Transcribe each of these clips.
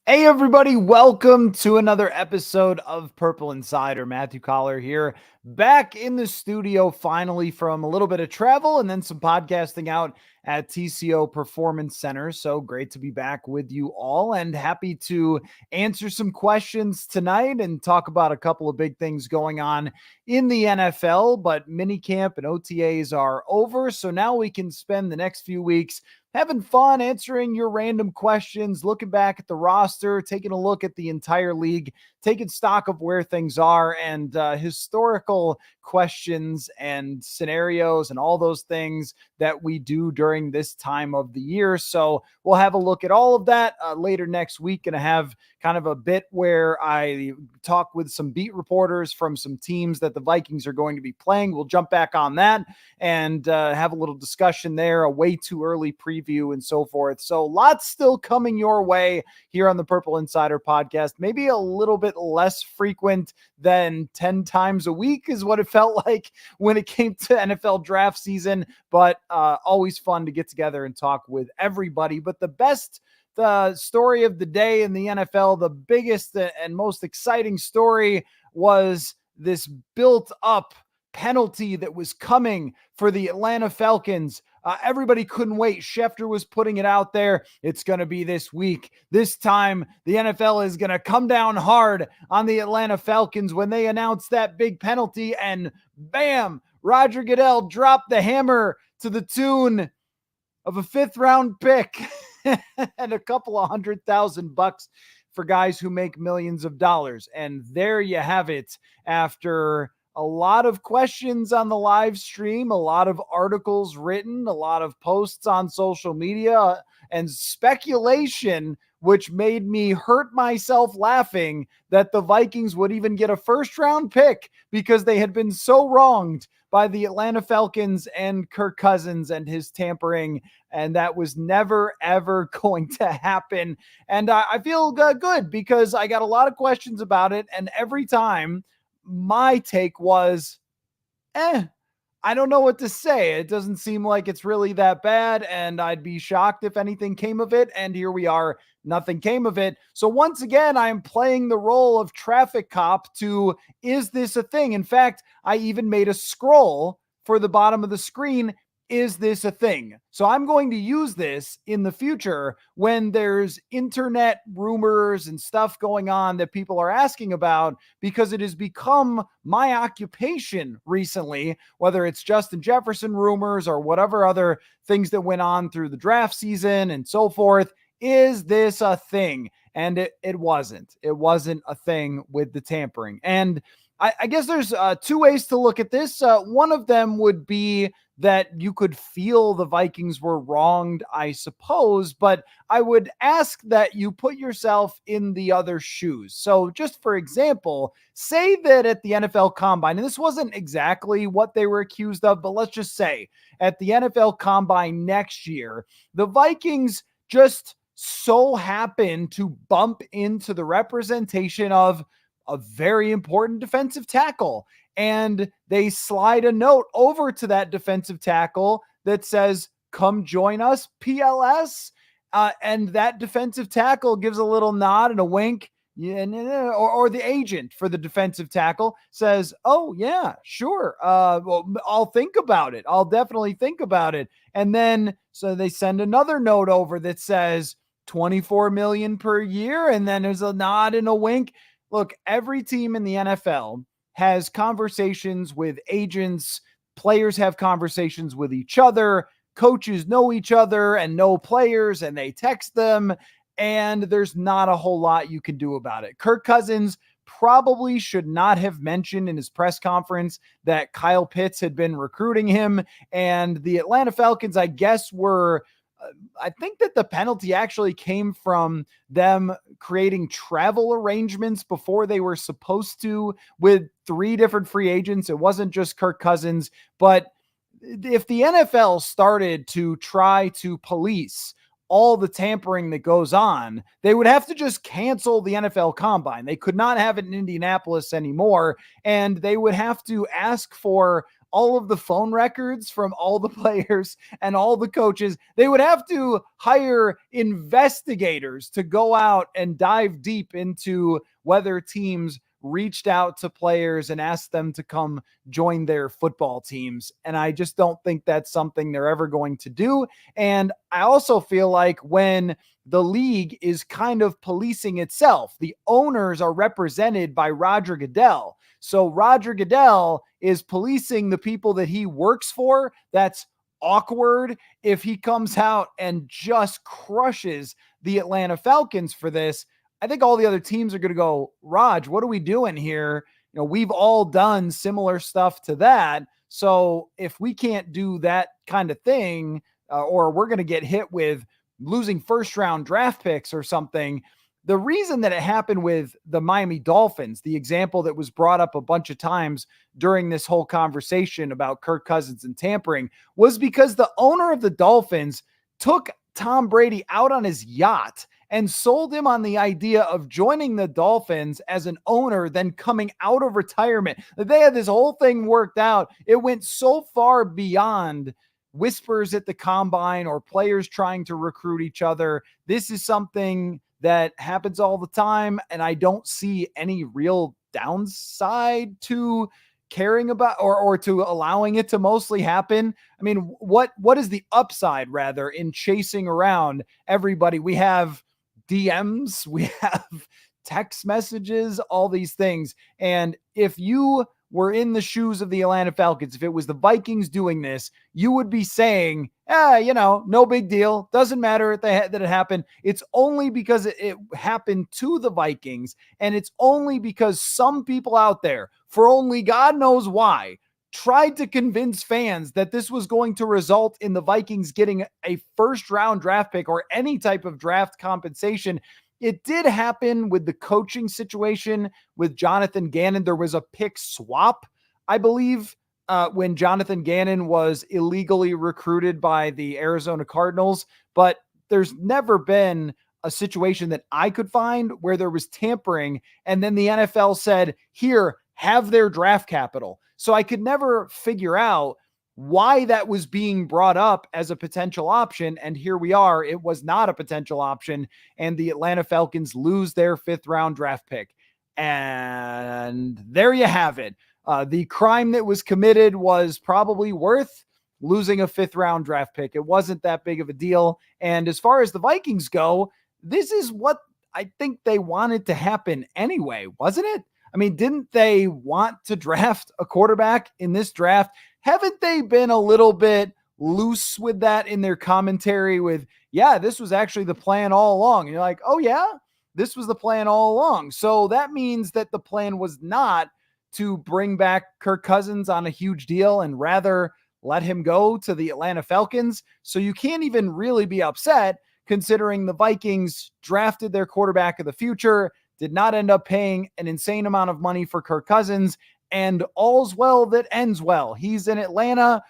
Hey, everybody, welcome to another episode of Purple Insider. Matthew Coller here, back in the studio finally from a little bit of travel and then some podcasting out at TCO Performance Center. So great to be back with you all and happy to answer some questions tonight and talk about a couple of big things going on in the NFL. But minicamp and OTAs are over, so now we can spend the next few weeks having fun answering your random questions, looking back at the roster, taking a look at the entire league, taking stock of where things are, and historical questions and scenarios and all those things that we do during this time of the year. So we'll have a look at all of that later next week, and I have kind of a bit where I talk with some beat reporters from some teams that the Vikings are going to be playing. We'll jump back on that and have a little discussion there, a way too early preview and so forth. So lots still coming your way here on the Purple Insider podcast. Maybe a little bit less frequent than 10 times a week is what it felt like when it came to NFL draft season, but always fun to get together and talk with everybody. But the story of the day in the NFL, the biggest and most exciting story was this built up penalty that was coming for the Atlanta Falcons. Everybody couldn't wait. Schefter was putting it out there. It's going to be this week. This time, the NFL is going to come down hard on the Atlanta Falcons when they announce that big penalty. And bam, Roger Goodell dropped the hammer to the tune of a 5th-round pick and a couple of $100,000 for guys who make millions of dollars. And there you have it. After a lot of questions on the live stream, a lot of articles written, a lot of posts on social media, and speculation, which made me hurt myself laughing that the Vikings would even get a 1st-round pick because they had been so wronged by the Atlanta Falcons and Kirk Cousins and his tampering, and that was never, ever going to happen. And I feel good because I got a lot of questions about it, and every time my take was, I don't know what to say. It doesn't seem like it's really that bad, and I'd be shocked if anything came of it. And here we are, nothing came of it. So once again, I am playing the role of traffic cop to, is this a thing? In fact, I even made a scroll for the bottom of the screen. Is this a thing? So I'm going to use this in the future when there's internet rumors and stuff going on that people are asking about, because it has become my occupation recently, whether it's Justin Jefferson rumors or whatever other things that went on through the draft season and so forth. Is this a thing? And it wasn't. It wasn't a thing with the tampering. And I guess there's 2 ways to look at this. One of them would be that you could feel the Vikings were wronged, I suppose, but I would ask that you put yourself in the other shoes. So just for example, say that at the NFL Combine, and this wasn't exactly what they were accused of, but let's just say at the NFL Combine next year, the Vikings just so happen to bump into the representation of a very important defensive tackle, and they slide a note over to that defensive tackle that says, come join us, PLS. And that defensive tackle gives a little nod and a wink. Or the agent for the defensive tackle says, oh, yeah, sure. Well, I'll think about it. I'll definitely think about it. And then so they send another note over that says $24 million per year. And then there's a nod and a wink. Look, every team in the NFL has conversations with agents. Players have conversations with each other. Coaches know each other and know players, and they text them. And there's not a whole lot you can do about it. Kirk Cousins probably should not have mentioned in his press conference that Kyle Pitts had been recruiting him. And the Atlanta Falcons, I guess, were I think that the penalty actually came from them creating travel arrangements before they were supposed to with 3 different free agents. It wasn't just Kirk Cousins, but if the NFL started to try to police all the tampering that goes on, they would have to just cancel the NFL Combine. They could not have it in Indianapolis anymore, and they would have to ask for all of the phone records from all the players and all the coaches. They would have to hire investigators to go out and dive deep into whether teams reached out to players and asked them to come join their football teams. And I just don't think that's something they're ever going to do. And I also feel like when the league is kind of policing itself, the owners are represented by Roger Goodell. So Roger Goodell is policing the people that he works for. That's awkward if he comes out and just crushes the Atlanta Falcons for this. I think all the other teams are going to go, Raj, what are we doing here? You know, we've all done similar stuff to that. So if we can't do that kind of thing, or we're going to get hit with losing first round draft picks or something. The reason that it happened with the Miami Dolphins, the example that was brought up a bunch of times during this whole conversation about Kirk Cousins and tampering, was because the owner of the Dolphins took Tom Brady out on his yacht and sold him on the idea of joining the Dolphins as an owner, then coming out of retirement. They had this whole thing worked out. It went so far beyond whispers at the combine or players trying to recruit each other. This is something that happens all the time, and I don't see any real downside to caring about or to allowing it to mostly happen. I mean, what is the upside rather in chasing around everybody? We have DMs, we have text messages, all these things. And if you were in the shoes of the Atlanta Falcons, if it was the Vikings doing this, you would be saying, no big deal. Doesn't matter that it happened. It's only because it happened to the Vikings. And it's only because some people out there, for only God knows why, tried to convince fans that this was going to result in the Vikings getting a first round draft pick or any type of draft compensation. It did happen with the coaching situation with Jonathan Gannon. There was a pick swap, I believe, when Jonathan Gannon was illegally recruited by the Arizona Cardinals. But there's never been a situation that I could find where there was tampering and then the NFL said, here, have their draft capital. So I could never figure out why that was being brought up as a potential option. And here we are. It was not a potential option. And the Atlanta Falcons lose their 5th round draft pick. And there you have it. The crime that was committed was probably worth losing a 5th round draft pick. It wasn't that big of a deal. And as far as the Vikings go, this is what I think they wanted to happen anyway, wasn't it? I mean, didn't they want to draft a quarterback in this draft? Haven't they been a little bit loose with that in their commentary with, yeah, this was actually the plan all along? And you're like, oh yeah, this was the plan all along. So that means that the plan was not to bring back Kirk Cousins on a huge deal and rather let him go to the Atlanta Falcons. So you can't even really be upset considering the Vikings drafted their quarterback of the future, did not end up paying an insane amount of money for Kirk Cousins, and all's well that ends well. He's in Atlanta.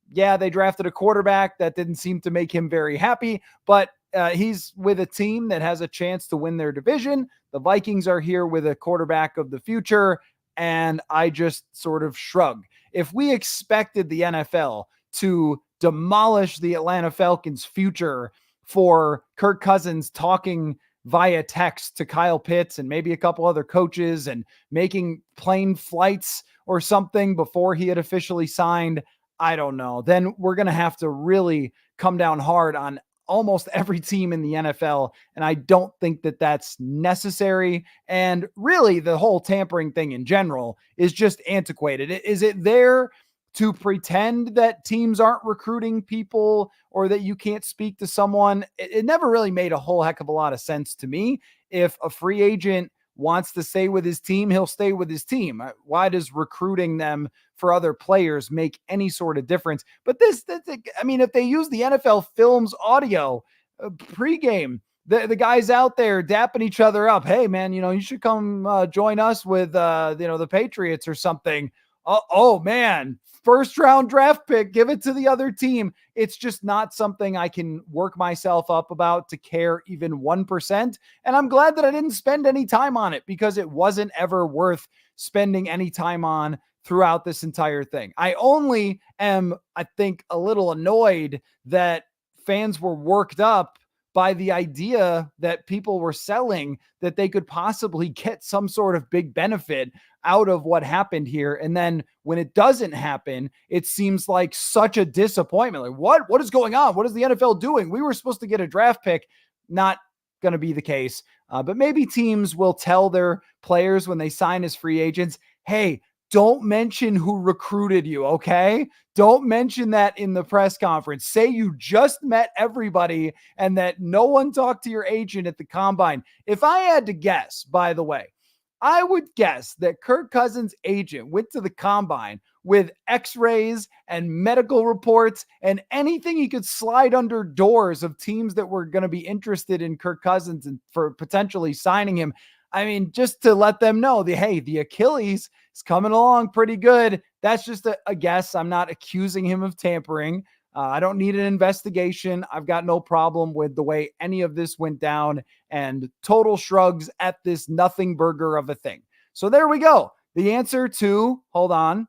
Yeah, they drafted a quarterback. That didn't seem to make him very happy, but he's with a team that has a chance to win their division. The Vikings are here with a quarterback of the future, and I just sort of shrug. If we expected the NFL to demolish the Atlanta Falcons' future for Kirk Cousins talking via text to Kyle Pitts and maybe a couple other coaches and making plane flights or something before he had officially signed, I don't know. Then we're going to have to really come down hard on almost every team in the NFL. And I don't think that that's necessary. And really the whole tampering thing in general is just antiquated. Is it there to pretend that teams aren't recruiting people or that you can't speak to someone? It never really made a whole heck of a lot of sense to me. If a free agent wants to stay with his team, he'll stay with his team. Why does recruiting them for other players make any sort of difference? But I mean, if they use the NFL Films audio pregame, the guys out there dapping each other up, hey man, you should come join us with the Patriots or something. Oh man, first round draft pick, give it to the other team. It's just not something I can work myself up about to care even 1%. And I'm glad that I didn't spend any time on it because it wasn't ever worth spending any time on throughout this entire thing. I only am, I think, a little annoyed that fans were worked up by the idea that people were selling that they could possibly get some sort of big benefit out of what happened here. And then when it doesn't happen, it seems like such a disappointment. Like, what is going on? What is the NFL doing? We were supposed to get a draft pick. Not going to be the case. But maybe teams will tell their players when they sign as free agents, hey, don't mention who recruited you, okay? Don't mention that in the press conference. Say you just met everybody and that no one talked to your agent at the combine. If I had to guess, by the way, I would guess that Kirk Cousins' agent went to the combine with x-rays and medical reports and anything he could slide under doors of teams that were going to be interested in Kirk Cousins and for potentially signing him. I mean, just to let them know the Achilles is coming along pretty good. That's just a guess. I'm not accusing him of tampering. I don't need an investigation. I've got no problem with the way any of this went down, and total shrugs at this nothing burger of a thing. So there we go. The answer to, hold on,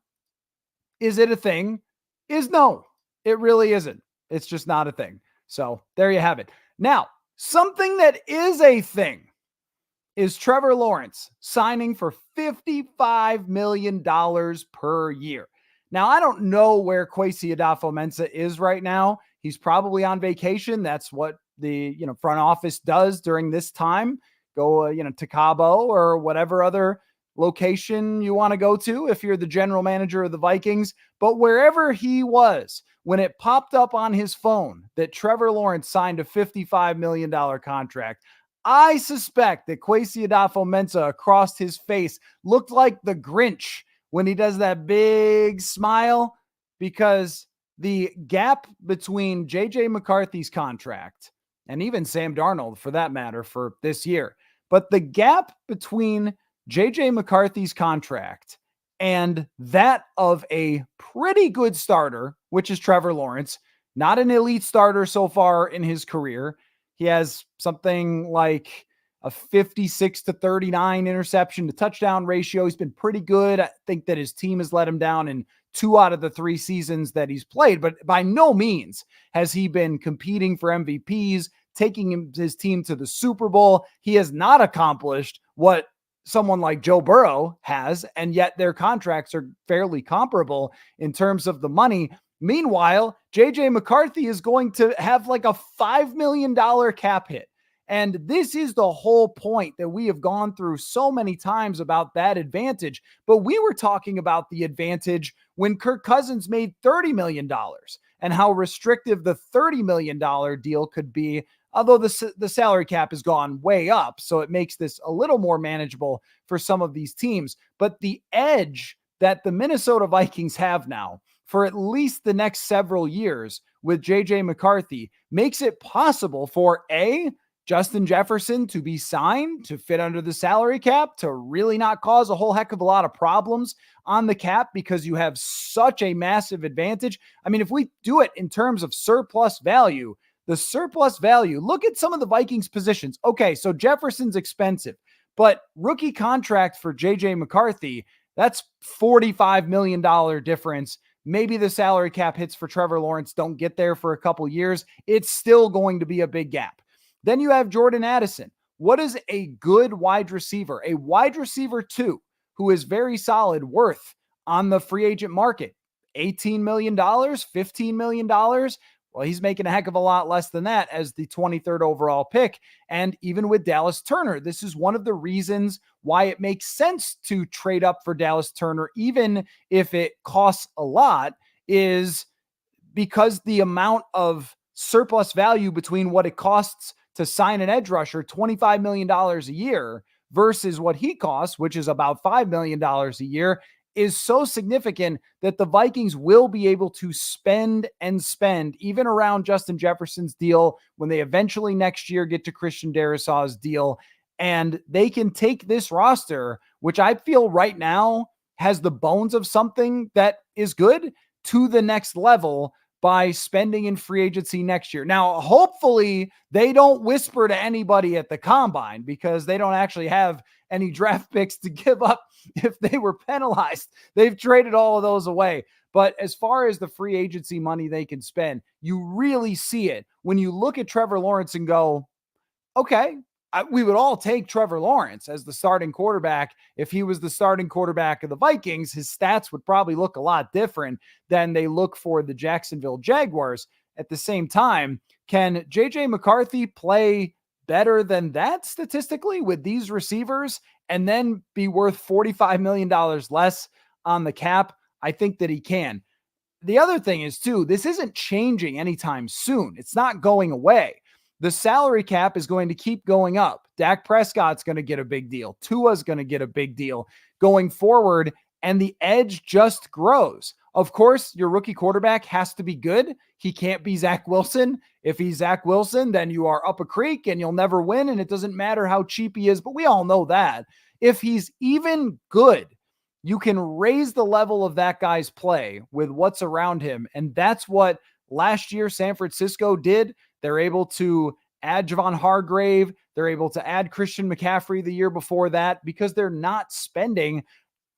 is it a thing? Is no, it really isn't. It's just not a thing. So there you have it. Now, something that is a thing is Trevor Lawrence signing for $55 million per year. Now, I don't know where Kwesi Adolfo-Mensah is right now. He's probably on vacation. That's what the front office does during this time. Go to Cabo or whatever other location you want to go to if you're the general manager of the Vikings. But wherever he was, when it popped up on his phone that Trevor Lawrence signed a $55 million contract, I suspect that Kwesi Adolfo-Mensah across his face looked like the Grinch when he does that big smile, because the gap between J.J. McCarthy's contract and even Sam Darnold, for that matter, for this year, but the gap between J.J. McCarthy's contract and that of a pretty good starter, which is Trevor Lawrence, not an elite starter so far in his career. He has something like a 56-39 interception to touchdown ratio. He's been pretty good. I think that his team has let him down in 2 out of the 3 seasons that he's played, but by no means has he been competing for MVPs, taking his team to the Super Bowl. He has not accomplished what someone like Joe Burrow has, and yet their contracts are fairly comparable in terms of the money. Meanwhile, J.J. McCarthy is going to have like a $5 million cap hit. And this is the whole point that we have gone through so many times about that advantage. But we were talking about the advantage when Kirk Cousins made $30 million and how restrictive the $30 million deal could be, although the salary cap has gone way up. So it makes this a little more manageable for some of these teams. But the edge that the Minnesota Vikings have now for at least the next several years with J.J. McCarthy makes it possible for Justin Jefferson to be signed, to fit under the salary cap, to really not cause a whole heck of a lot of problems on the cap because you have such a massive advantage. I mean, if we do it in terms of surplus value, the surplus value, look at some of the Vikings positions. Okay, so Jefferson's expensive, but rookie contract for J.J. McCarthy, that's $45 million difference. Maybe the salary cap hits for Trevor Lawrence don't get there for a couple years. It's still going to be a big gap. Then you have Jordan Addison. What is a good wide receiver? A wide receiver 2 who is very solid worth on the free agent market? $18 million, $15 million? Well, he's making a heck of a lot less than that as the 23rd overall pick. And even with Dallas Turner, this is one of the reasons why it makes sense to trade up for Dallas Turner, even if it costs a lot, is because the amount of surplus value between what it costs to sign an edge rusher, $25 million a year, versus what he costs, which is about $5 million a year, is so significant that the Vikings will be able to spend and spend even around Justin Jefferson's deal when they eventually next year get to Christian Darrisaw's deal. And they can take this roster, which I feel right now has the bones of something that is good, to the next level by spending in free agency next year. Now, hopefully they don't whisper to anybody at the combine because they don't actually have any draft picks to give up if they were penalized. They've traded all of those away. But as far as the free agency money they can spend, you really see it when you look at Trevor Lawrence and go, okay, we would all take Trevor Lawrence as the starting quarterback. If he was the starting quarterback of the Vikings, his stats would probably look a lot different than they look for the Jacksonville Jaguars. At the same time, can JJ McCarthy play better than that statistically with these receivers and then be worth $45 million less on the cap? I think that he can. The other thing is, too, this isn't changing anytime soon. It's not going away. The salary cap is going to keep going up. Dak Prescott's going to get a big deal. Tua's going to get a big deal going forward, and the edge just grows. Of course, your rookie quarterback has to be good. He can't be Zach Wilson. If he's Zach Wilson, then you are up a creek and you'll never win, and it doesn't matter how cheap he is, but we all know that. If he's even good, you can raise the level of that guy's play with what's around him, and that's what last year San Francisco did. They're able to add Javon Hargrave. They're able to add Christian McCaffrey the year before that because they're not spending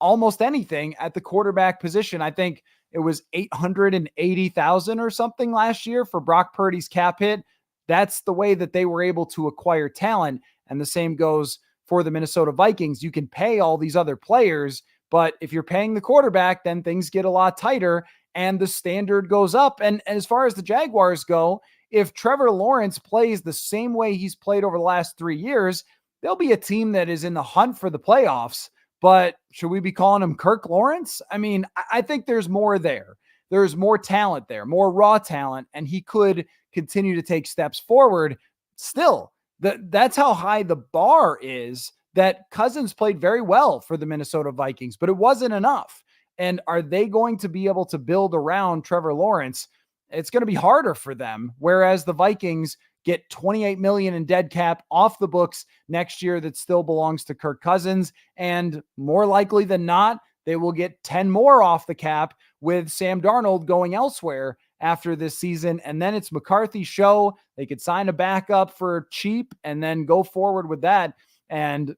almost anything at the quarterback position. I think it was $880,000 or something last year for Brock Purdy's cap hit. That's the way that they were able to acquire talent. And the same goes for the Minnesota Vikings. You can pay all these other players, but if you're paying the quarterback, then things get a lot tighter and the standard goes up. And as far as the Jaguars go, if Trevor Lawrence plays the same way he's played over the last 3 years, they'll be a team that is in the hunt for the playoffs. But should we be calling him Kirk Lawrence? I mean, I think there's more there. There's more talent there, more raw talent, and he could continue to take steps forward. Still, that's how high the bar is, that Cousins played very well for the Minnesota Vikings, but it wasn't enough. And are they going to be able to build around Trevor Lawrence? It's going to be harder for them, whereas the Vikings get $28 million in dead cap off the books next year that still belongs to Kirk Cousins, and more likely than not, they will get 10 more off the cap with Sam Darnold going elsewhere after this season, and then it's McCarthy's show. They could sign a backup for cheap and then go forward with that and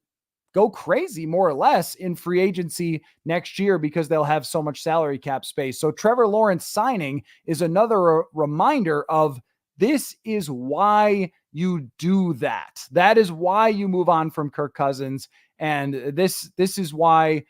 go crazy more or less in free agency next year because they'll have so much salary cap space. So Trevor Lawrence signing is another reminder of this is why you do that. That is why you move on from Kirk Cousins. And this is why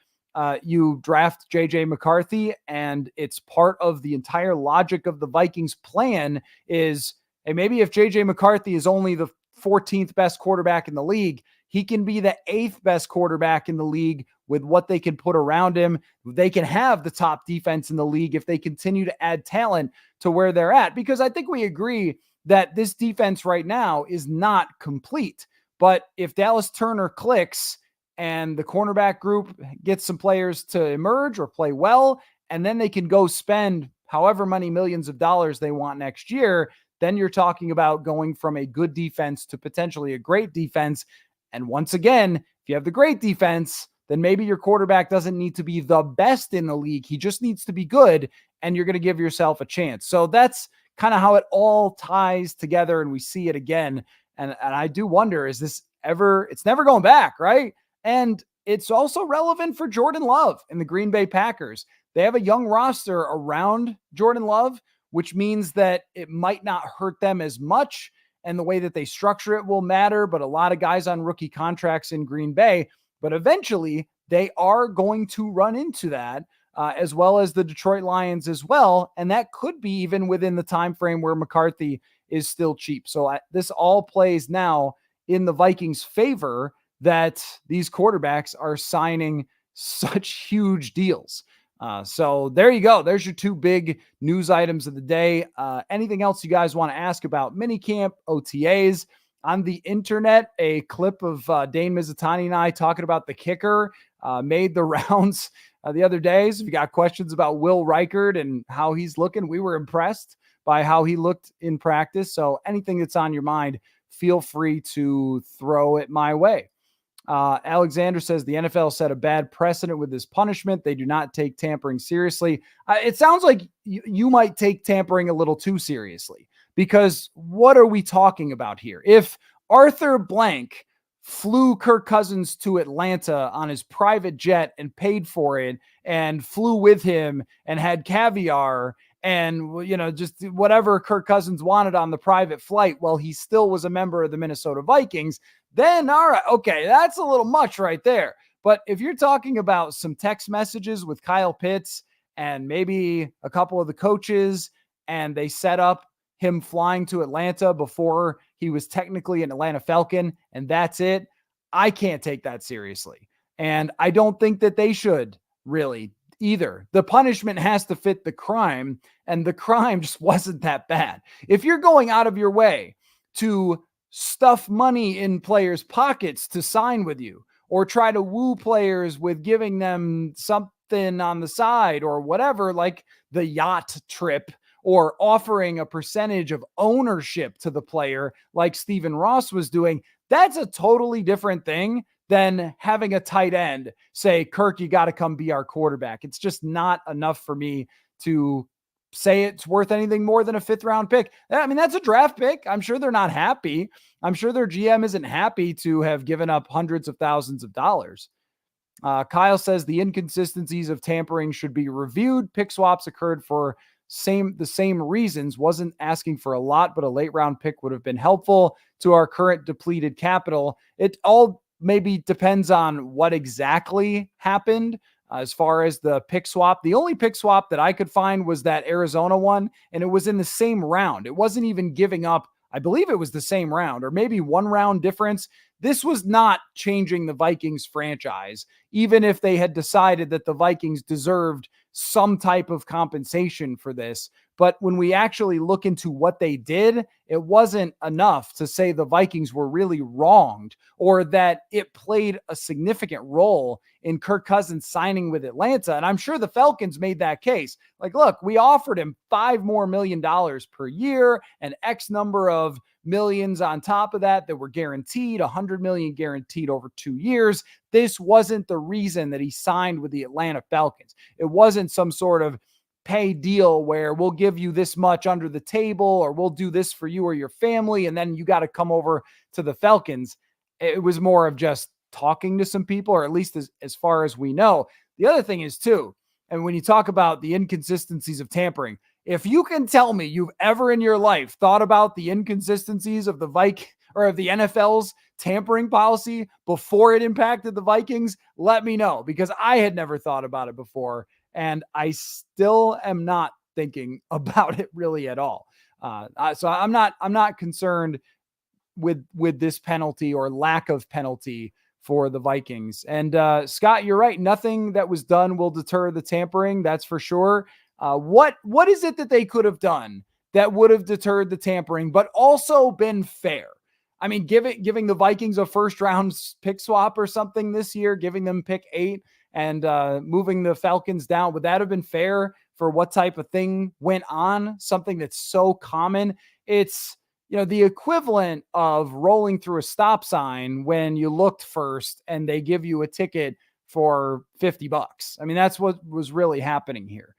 you draft JJ McCarthy. And it's part of the entire logic of the Vikings plan is, hey, maybe if JJ McCarthy is only the 14th best quarterback in the league, he can be the 8th best quarterback in the league with what they can put around him. They can have the top defense in the league if they continue to add talent to where they're at, because I think we agree that this defense right now is not complete. But if Dallas Turner clicks and the cornerback group gets some players to emerge or play well, and then they can go spend however many millions of dollars they want next year, then you're talking about going from a good defense to potentially a great defense. And once again, if you have the great defense, then maybe your quarterback doesn't need to be the best in the league. He just needs to be good, and you're going to give yourself a chance. So that's kind of how it all ties together, and we see it again. And I do wonder, is this ever, it's never going back, right? And it's also relevant for Jordan Love and the Green Bay Packers. They have a young roster around Jordan Love, which means that it might not hurt them as much, and the way that they structure it will matter, but a lot of guys on rookie contracts in Green Bay. But eventually, they are going to run into that, as well as the Detroit Lions as well, and that could be even within the time frame where McCarthy is still cheap. So this all plays now in the Vikings' favor that these quarterbacks are signing such huge deals. So there you go. There's your two big news items of the day. Anything else you guys want to ask about minicamp, OTAs? On the internet, a clip of Dane Mizutani and I talking about the kicker made the rounds the other day. So if you got questions about Will Reichard and how he's looking, we were impressed by how he looked in practice. So anything that's on your mind, feel free to throw it my way. Alexander says the NFL set a bad precedent with this punishment. They do not take tampering seriously. It sounds like you might take tampering a little too seriously, because what are we talking about here? If Arthur Blank flew Kirk Cousins to Atlanta on his private jet and paid for it and flew with him and had caviar and, just whatever Kirk Cousins wanted on the private flight while he still was a member of the Minnesota Vikings, then all right, okay, that's a little much right there. But if you're talking about some text messages with Kyle Pitts and maybe a couple of the coaches, and they set up him flying to Atlanta before he was technically an Atlanta Falcon, and that's it, I can't take that seriously. And I don't think that they should really either. The punishment has to fit the crime, and the crime just wasn't that bad. If you're going out of your way to stuff money in players' pockets to sign with you, or try to woo players with giving them something on the side or whatever, like the yacht trip, or offering a percentage of ownership to the player like Stephen Ross was doing, that's a totally different thing than having a tight end say, Kirk, you got to come be our quarterback. It's just not enough for me to say it's worth anything more than a 5th round pick. I mean, that's a draft pick. I'm sure they're not happy. I'm sure their GM isn't happy to have given up hundreds of thousands of dollars. Kyle says the inconsistencies of tampering should be reviewed. Pick swaps occurred for the same reasons. Wasn't asking for a lot, but a late round pick would have been helpful to our current depleted capital. It all maybe depends on what exactly happened. As far as the pick swap, the only pick swap that I could find was that Arizona one, and it was in the same round. It wasn't even giving up. I believe it was the same round, or maybe 1 round difference. This was not changing the Vikings franchise, even if they had decided that the Vikings deserved some type of compensation for this. But when we actually look into what they did, it wasn't enough to say the Vikings were really wronged, or that it played a significant role in Kirk Cousins signing with Atlanta. And I'm sure the Falcons made that case. Like, look, we offered him $5 more million per year and X number of millions on top of that were guaranteed, $100 million guaranteed over 2 years. This wasn't the reason that he signed with the Atlanta Falcons. It wasn't some sort of pay deal where we'll give you this much under the table, or we'll do this for you or your family, and then you got to come over to the Falcons. It was more of just talking to some people, or at least as far as we know. The other thing is too, and when you talk about the inconsistencies of tampering, if you can tell me you've ever in your life thought about the inconsistencies of the of the NFL's tampering policy before it impacted the Vikings, let me know, because I had never thought about it before. And I still am not thinking about it really at all. So I'm not concerned with this penalty or lack of penalty for the Vikings. And Scott, you're right. Nothing that was done will deter the tampering. That's for sure. What is it that they could have done that would have deterred the tampering, but also been fair? I mean, giving the Vikings a 1st round pick swap or something this year, giving them pick 8 and moving the Falcons down, would that have been fair for what type of thing went on? Something that's so common. It's, the equivalent of rolling through a stop sign when you looked first and they give you a ticket for $50. I mean, that's what was really happening here.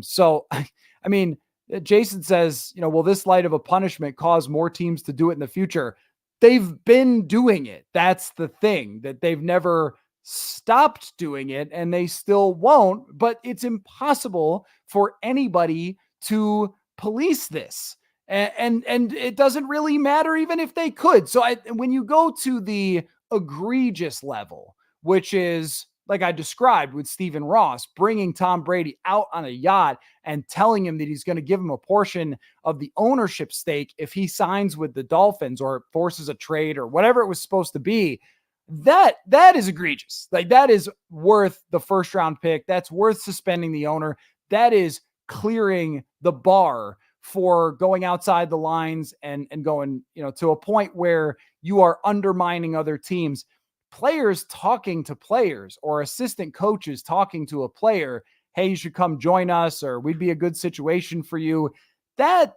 So, I mean, Jason says, will this light of a punishment cause more teams to do it in the future? They've been doing it. That's the thing, that they've never stopped doing it, and they still won't, but it's impossible for anybody to police this. And it doesn't really matter even if they could. So when you go to the egregious level, which is like I described with Stephen Ross, bringing Tom Brady out on a yacht and telling him that he's going to give him a portion of the ownership stake if he signs with the Dolphins or forces a trade or whatever it was supposed to be, that is egregious. Like, that is worth the 1st round pick. That's worth suspending the owner. That is clearing the bar for going outside the lines and going, to a point where you are undermining other teams. Players talking to players, or assistant coaches talking to a player, hey, you should come join us, or we'd be a good situation for you. That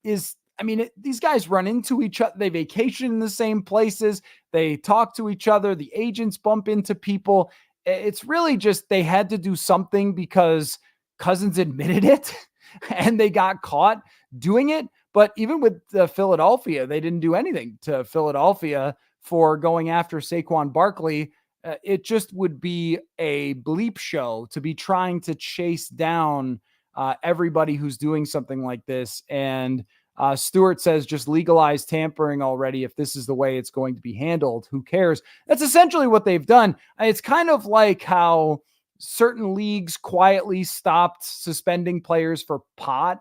is, I mean, these guys run into each other. They vacation in the same places. They talk to each other. The agents bump into people. It's really just they had to do something because Cousins admitted it and they got caught doing it. But even with Philadelphia, they didn't do anything to Philadelphia for going after Saquon Barkley. It just would be a bleep show to be trying to chase down everybody who's doing something like this. And Stewart says just legalize tampering already. If this is the way it's going to be handled, who cares? That's essentially what they've done. It's kind of like how certain leagues quietly stopped suspending players for pot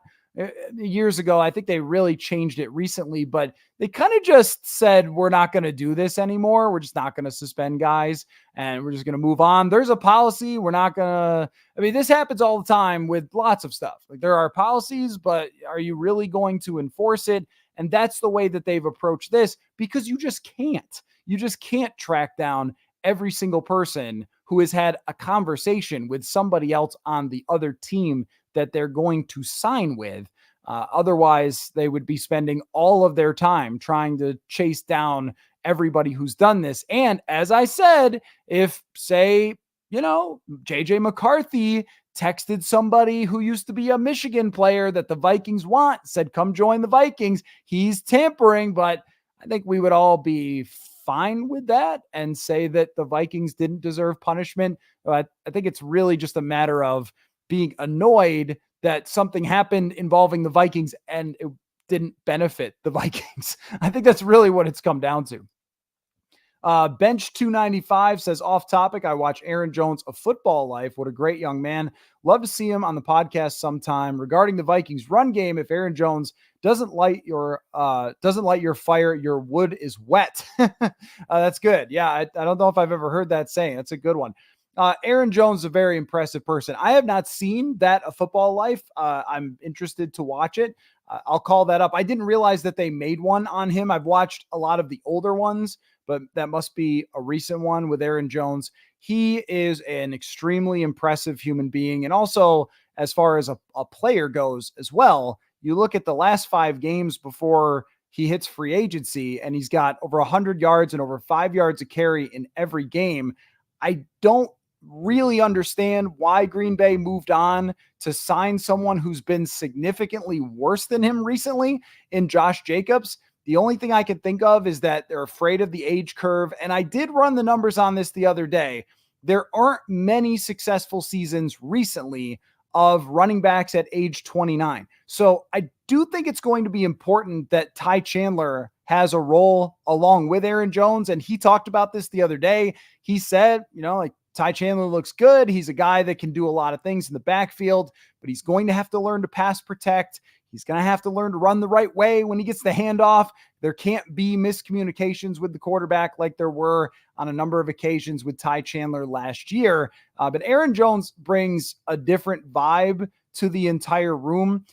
years ago. I think they really changed it recently, but they kind of just said, we're not going to do this anymore. We're just not going to suspend guys and we're just going to move on. There's a policy. We're not going to, I mean, this happens all the time with lots of stuff. Like there are policies, but are you really going to enforce it? And that's the way that they've approached this because you just can't track down every single person who has had a conversation with somebody else on the other team that they're going to sign with. Otherwise, they would be spending all of their time trying to chase down everybody who's done this. And as I said, if, say, JJ McCarthy texted somebody who used to be a Michigan player that the Vikings want, said, come join the Vikings, he's tampering. But I think we would all be fine with that and say that the Vikings didn't deserve punishment. But I think it's really just a matter of being annoyed that something happened involving the Vikings and it didn't benefit the Vikings. I think that's really what it's come down to. Bench 295 says, off topic, I watch Aaron Jones, A Football Life. What a great young man. Love to see him on the podcast sometime. Regarding the Vikings run game, if Aaron Jones doesn't light your fire, your wood is wet. That's good. Yeah, I don't know if I've ever heard that saying. That's a good one. Aaron Jones is a very impressive person. I have not seen that A Football Life. I'm interested to watch it. I'll call that up. I didn't realize that they made one on him. I've watched a lot of the older ones, but that must be a recent one with Aaron Jones. He is an extremely impressive human being. And also, as far as a player goes as well, you look at the last 5 games before he hits free agency, and he's got over 100 yards and over 5 yards a carry in every game. I don't really understand why Green Bay moved on to sign someone who's been significantly worse than him recently in Josh Jacobs. The only thing I can think of is that they're afraid of the age curve. And I did run the numbers on this the other day. There aren't many successful seasons recently of running backs at age 29. So I do think it's going to be important that Ty Chandler has a role along with Aaron Jones. And he talked about this the other day. He said, Ty Chandler looks good. He's a guy that can do a lot of things in the backfield, but he's going to have to learn to pass protect. He's going to have to learn to run the right way when he gets the handoff. There can't be miscommunications with the quarterback like there were on a number of occasions with Ty Chandler last year. But Aaron Jones brings a different vibe to the entire room.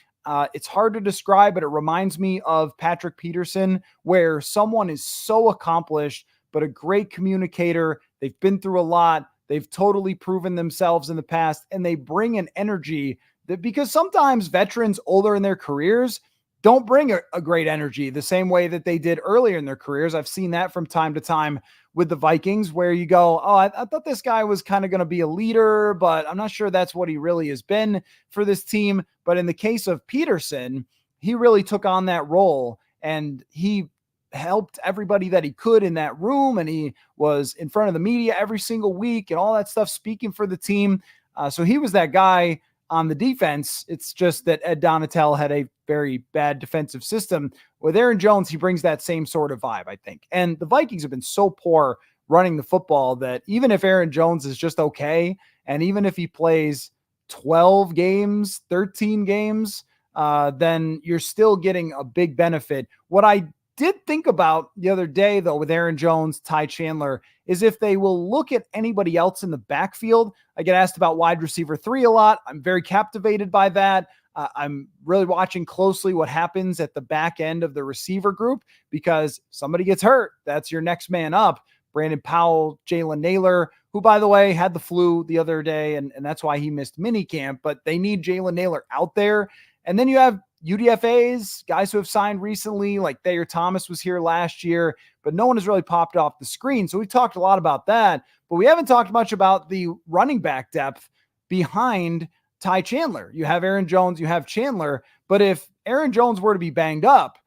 It's hard to describe, but it reminds me of Patrick Peterson, where someone is so accomplished, but a great communicator. They've been through a lot. They've totally proven themselves in the past, and they bring an energy that, because sometimes veterans older in their careers don't bring a great energy the same way that they did earlier in their careers. I've seen that from time to time with the Vikings, where you go, oh, I thought this guy was kind of going to be a leader, but I'm not sure that's what he really has been for this team. But in the case of Peterson, he really took on that role, and he helped everybody that he could in that room. And he was in front of the media every single week and all that stuff, speaking for the team. So he was that guy on the defense. It's just that Ed Donatel had a very bad defensive system. With Aaron Jones, he brings that same sort of vibe, I think. And the Vikings have been so poor running the football that even if Aaron Jones is just okay, and even if he plays 12 games, 13 games, then you're still getting a big benefit. What I did think about the other day, though, with Aaron Jones, Ty Chandler, is if they will look at anybody else in the backfield. I get asked about wide receiver 3 a lot. I'm very captivated by that. I'm really watching closely what happens at the back end of the receiver group, because somebody gets hurt, that's your next man up. Brandon Powell, Jalen Naylor, who, by the way, had the flu the other day, and that's why he missed minicamp, but they need Jalen Naylor out there. And then you have UDFAs, guys who have signed recently, like Thayer Thomas was here last year, but no one has really popped off the screen. So we've talked a lot about that, but we haven't talked much about the running back depth behind Ty Chandler. You have Aaron Jones, you have Chandler, but if Aaron Jones were to be banged up,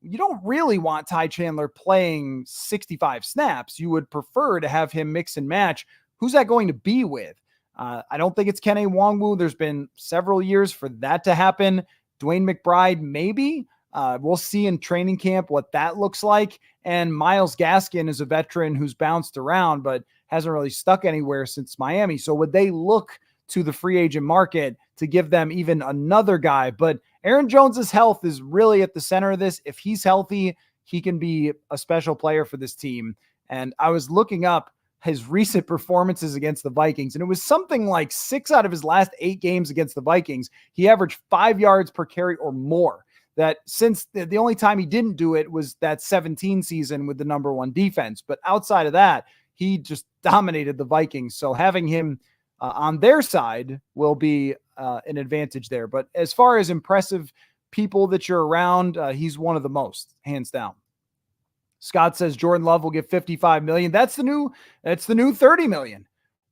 you don't really want Ty Chandler playing 65 snaps. You would prefer to have him mix and match. Who's that going to be with? I don't think it's Kene Nwangwu. There's been several years for that to happen. Dwayne McBride, maybe. We'll see in training camp what that looks like. And Myles Gaskin is a veteran who's bounced around, but hasn't really stuck anywhere since Miami. So would they look to the free agent market to give them even another guy? But Aaron Jones's health is really at the center of this. If he's healthy, he can be a special player for this team. And I was looking up his recent performances against the Vikings, and it was something like 6 out of his last 8 games against the Vikings, he averaged 5 yards per carry or more. That since the only time he didn't do it was that 17 season with the number 1 defense. But outside of that, he just dominated the Vikings. So having him on their side will be an advantage there. But as far as impressive people that you're around, he's one of the most, hands down. Scott says Jordan Love will get $55 million. That's the new $30 million.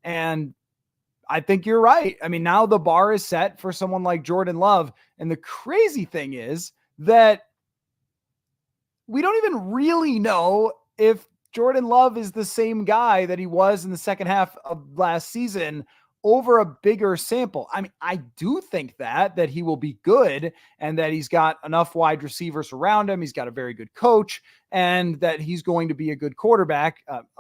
And I think you're right. I mean, now the bar is set for someone like Jordan Love. And the crazy thing is that we don't even really know if Jordan Love is the same guy that he was in the second half of last season over a bigger sample. I mean, I do think that he will be good and that he's got enough wide receivers around him. He's got a very good coach and that he's going to be a good quarterback,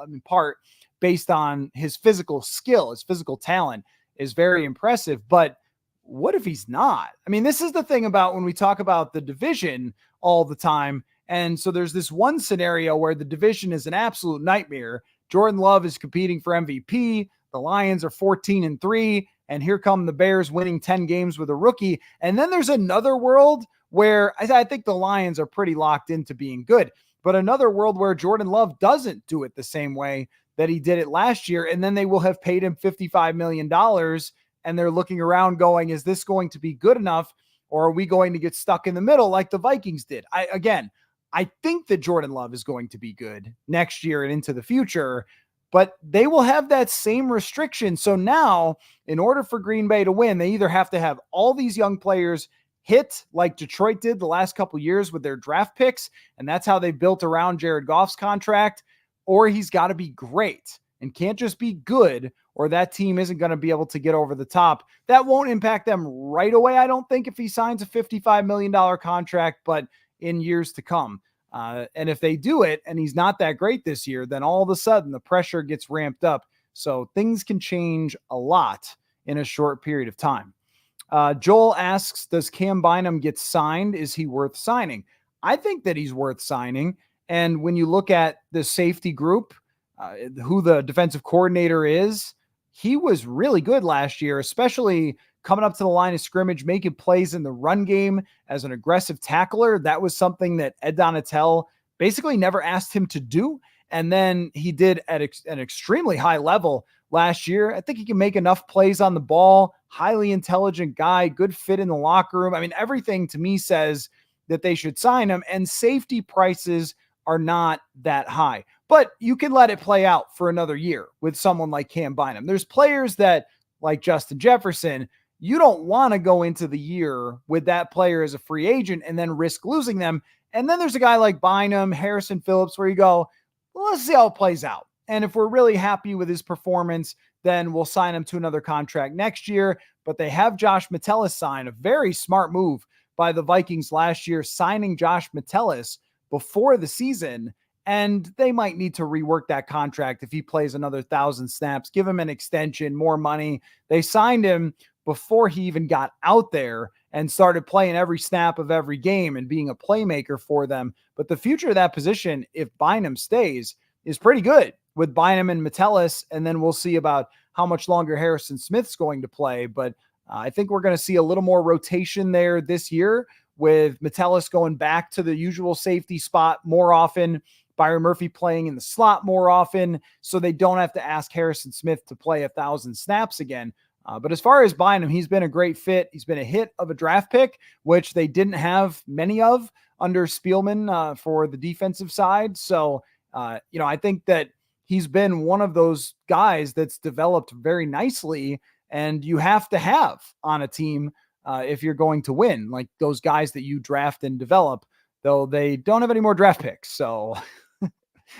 in part based on his physical skill. His physical talent is very impressive, but what if he's not? I mean, this is the thing about when we talk about the division all the time. And so there's this one scenario where the division is an absolute nightmare. Jordan Love is competing for MVP. The Lions are 14-3, and here come the Bears winning 10 games with a rookie. And then there's another world where I think the Lions are pretty locked into being good, but another world where Jordan Love doesn't do it the same way that he did it last year. And then they will have paid him $55 million. And they're looking around going, is this going to be good enough? Or are we going to get stuck in the middle like the Vikings did? I think that Jordan Love is going to be good next year and into the future, but they will have that same restriction. So now, in order for Green Bay to win, they either have to have all these young players hit like Detroit did the last couple years with their draft picks, and that's how they built around Jared Goff's contract, or he's got to be great and can't just be good, or that team isn't going to be able to get over the top. That won't impact them right away, I don't think, if he signs a $55 million contract, but in years to come. And if they do it and he's not that great this year, then all of a sudden the pressure gets ramped up. So things can change a lot in a short period of time. Joel asks, does Cam Bynum get signed? Is he worth signing? I think that he's worth signing. And when you look at the safety group, who the defensive coordinator is, he was really good last year, especially coming up to the line of scrimmage, making plays in the run game as an aggressive tackler. That was something that Ed Donatel basically never asked him to do. And then he did at an extremely high level last year. I think he can make enough plays on the ball, highly intelligent guy, good fit in the locker room. I mean, everything to me says that they should sign him, and safety prices are not that high, but you can let it play out for another year with someone like Cam Bynum. There's players that, like Justin Jefferson, you don't want to go into the year with that player as a free agent and then risk losing them. And then there's a guy like Bynum, Harrison Phillips, where you go, well, let's see how it plays out. And if we're really happy with his performance, then we'll sign him to another contract next year. But they have Josh Metellus sign, a very smart move by the Vikings last year, signing Josh Metellus before the season. And they might need to rework that contract if he plays another 1,000 snaps, give him an extension, more money. They signed him before he even got out there and started playing every snap of every game and being a playmaker for them. But the future of that position, if Bynum stays, is pretty good with Bynum and Metellus. And then we'll see about how much longer Harrison Smith's going to play. But I think we're going to see a little more rotation there this year with Metellus going back to the usual safety spot more often, Byron Murphy playing in the slot more often, so they don't have to ask Harrison Smith to play 1,000 snaps again. But as far as Bynum, he's been a great fit. He's been a hit of a draft pick, which they didn't have many of under Spielman for the defensive side. So, I think that he's been one of those guys that's developed very nicely, and you have to have on a team if you're going to win, like those guys that you draft and develop, though they don't have any more draft picks. So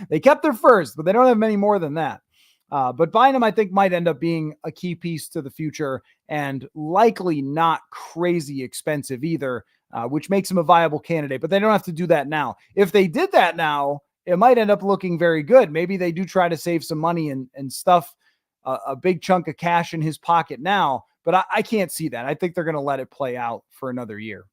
they kept their first, but they don't have many more than that. But Bynum, I think, might end up being a key piece to the future and likely not crazy expensive either, which makes him a viable candidate. But they don't have to do that now. If they did that now, it might end up looking very good. Maybe they do try to save some money and stuff a big chunk of cash in his pocket now. But I can't see that. I think they're going to let it play out for another year.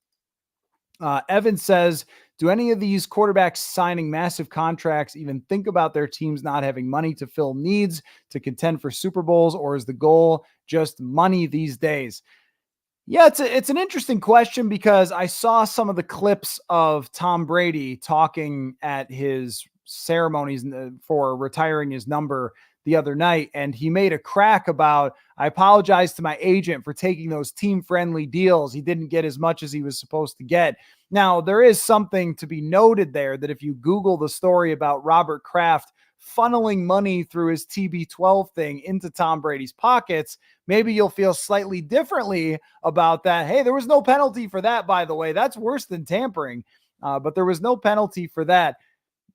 Evan says, do any of these quarterbacks signing massive contracts even think about their teams not having money to fill needs to contend for Super Bowls, or is the goal just money these days? Yeah, it's an interesting question, because I saw some of the clips of Tom Brady talking at his ceremonies for retiring his number the other night, and he made a crack about, I apologize to my agent for taking those team-friendly deals. He didn't get as much as he was supposed to get. Now, there is something to be noted there, that if you Google the story about Robert Kraft funneling money through his TB12 thing into Tom Brady's pockets, maybe you'll feel slightly differently about that. Hey, there was no penalty for that, by the way. That's worse than tampering, but there was no penalty for that.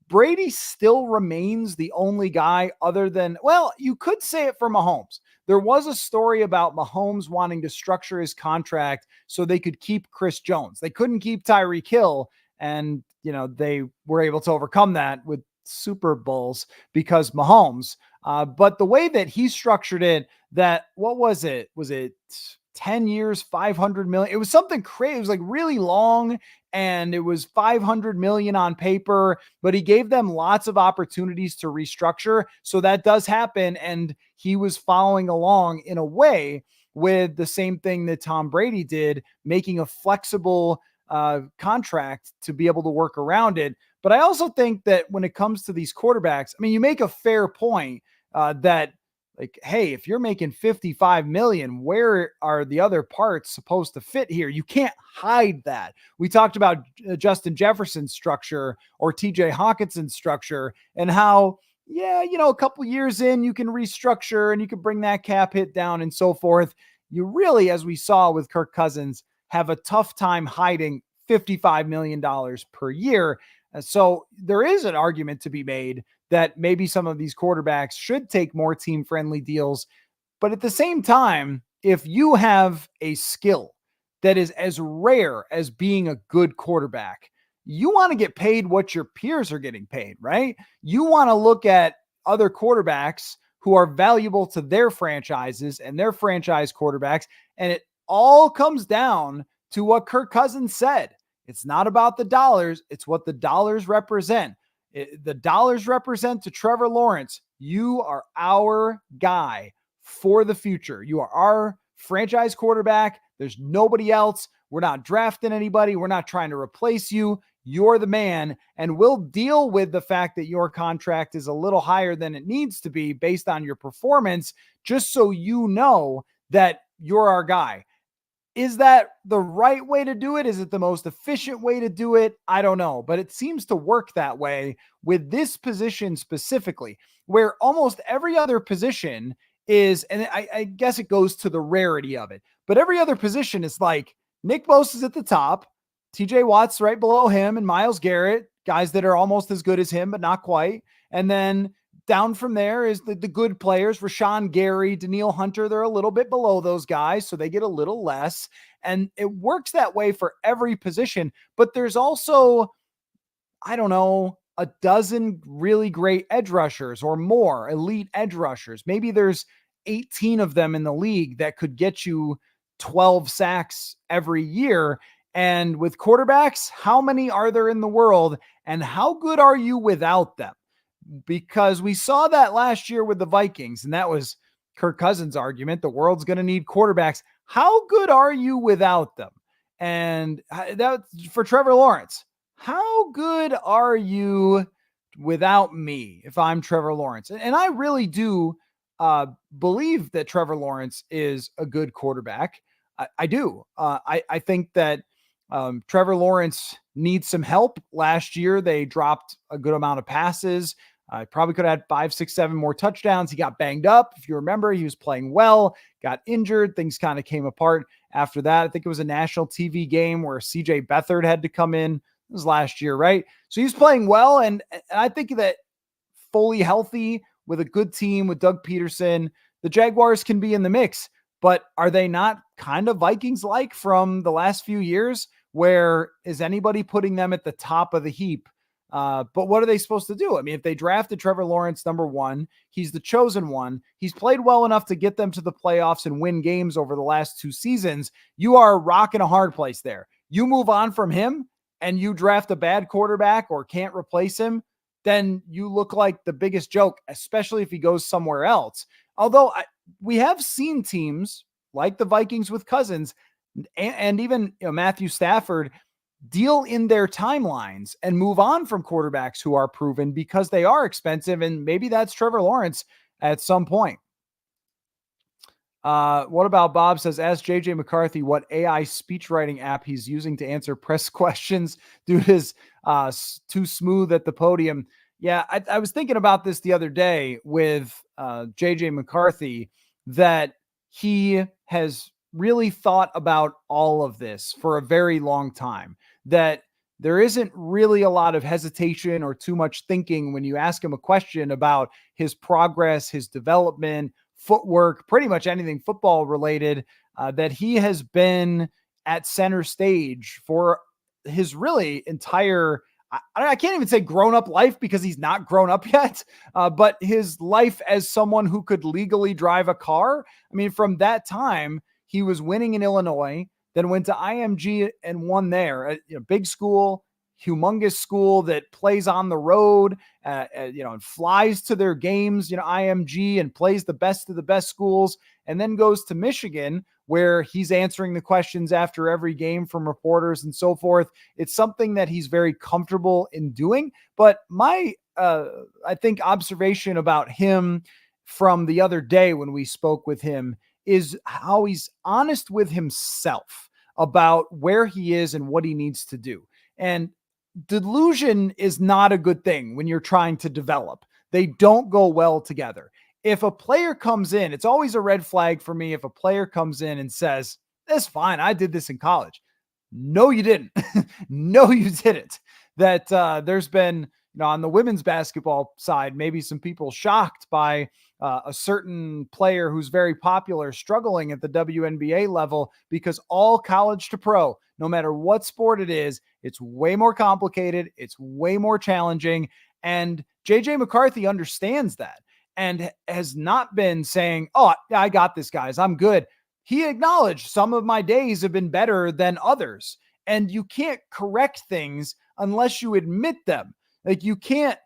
Brady still remains the only guy other than, well, you could say it for Mahomes. There was a story about Mahomes wanting to structure his contract so they could keep Chris Jones. They couldn't keep Tyreek Hill, and, they were able to overcome that with Super Bowls because Mahomes. But the way that he structured it, that, what was it? Was it 10 years, 500 million? It was something crazy. It was like really long, and it was 500 million on paper, but he gave them lots of opportunities to restructure. So that does happen. And he was following along in a way with the same thing that Tom Brady did, making a flexible contract to be able to work around it. But I also think that when it comes to these quarterbacks, I mean, you make a fair point that, like, hey, if you're making 55 million, where are the other parts supposed to fit here? You can't hide that. We talked about Justin Jefferson's structure or TJ Hawkinson's structure, and how, a couple years in, you can restructure and you can bring that cap hit down and so forth. You really, as we saw with Kirk Cousins, have a tough time hiding $55 million per year. So there is an argument to be made that maybe some of these quarterbacks should take more team-friendly deals. But at the same time, if you have a skill that is as rare as being a good quarterback, you want to get paid what your peers are getting paid, right? You want to look at other quarterbacks who are valuable to their franchises and their franchise quarterbacks. And it all comes down to what Kirk Cousins said. It's not about the dollars. It's what the dollars represent. The dollars represent to Trevor Lawrence, you are our guy for the future. You are our franchise quarterback. There's nobody else. We're not drafting anybody. We're not trying to replace you. You're the man, and we'll deal with the fact that your contract is a little higher than it needs to be based on your performance, just so you know that you're our guy. Is that the right way to do it? Is it the most efficient way to do it? I don't know, but it seems to work that way with this position specifically, where almost every other position is, and I guess it goes to the rarity of it, but every other position is like Nick Bosa's at the top, TJ Watt's right below him, and Myles Garrett, guys that are almost as good as him, but not quite. And then down from there is the good players, Rashawn Gary, Danielle Hunter. They're a little bit below those guys, so they get a little less. And it works that way for every position. But there's also, I don't know, a dozen really great edge rushers or more elite edge rushers. Maybe there's 18 of them in the league that could get you 12 sacks every year. And with quarterbacks, how many are there in the world? And how good are you without them? Because we saw that last year with the Vikings, and that was Kirk Cousins' argument. The world's going to need quarterbacks. How good are you without them? And that's for Trevor Lawrence. How good are you without me if I'm Trevor Lawrence? And I really do believe that Trevor Lawrence is a good quarterback. I do. I think that Trevor Lawrence needs some help. Last year, they dropped a good amount of passes. Probably could have had 5, 6, 7 more touchdowns. He got banged up. If you remember, he was playing well, got injured. Things kind of came apart after that. I think it was a national TV game where CJ Beathard had to come in. It was last year, right? So he's playing well. And I think that fully healthy with a good team with Doug Peterson, the Jaguars can be in the mix. But are they not kind of Vikings-like from the last few years? Where is anybody putting them at the top of the heap? But what are they supposed to do? I mean, if they drafted Trevor Lawrence number 1, he's the chosen one. He's played well enough to get them to the playoffs and win games over the last 2 seasons. You are rocking a hard place there. You move on from him and you draft a bad quarterback or can't replace him, then you look like the biggest joke, especially if he goes somewhere else. Although we have seen teams like the Vikings with Cousins and even Matthew Stafford deal in their timelines and move on from quarterbacks who are proven because they are expensive. And maybe that's Trevor Lawrence at some point. What about Bob says, ask JJ McCarthy what AI speech writing app he's using to answer press questions. Dude is too smooth at the podium. Yeah, I was thinking about this the other day with JJ McCarthy, that he has really thought about all of this for a very long time, that there isn't really a lot of hesitation or too much thinking when you ask him a question about his progress, his development, footwork, pretty much anything football related, that he has been at center stage for his really entire, I can't even say grown up life because he's not grown up yet, but his life as someone who could legally drive a car. I mean, from that time, he was winning in Illinois, then went to IMG and won there. A big school, humongous school that plays on the road, and flies to their games, IMG, and plays the best of the best schools, and then goes to Michigan, where he's answering the questions after every game from reporters and so forth. It's something that he's very comfortable in doing. But my, I think, observation about him from the other day when we spoke with him is how he's honest with himself about where he is and what he needs to do. And delusion is not a good thing when you're trying to develop. They don't go well together. If a player comes in, it's always a red flag for me if a player comes in and says, that's fine, I did this in college. No, you didn't. No, you didn't. That there's been, on the women's basketball side, maybe some people shocked by a certain player who's very popular struggling at the WNBA level, because all college to pro, no matter what sport it is, it's way more complicated. It's way more challenging. And JJ McCarthy understands that and has not been saying, oh, I got this, guys, I'm good. He acknowledged some of my days have been better than others. And you can't correct things unless you admit them. Like, you can't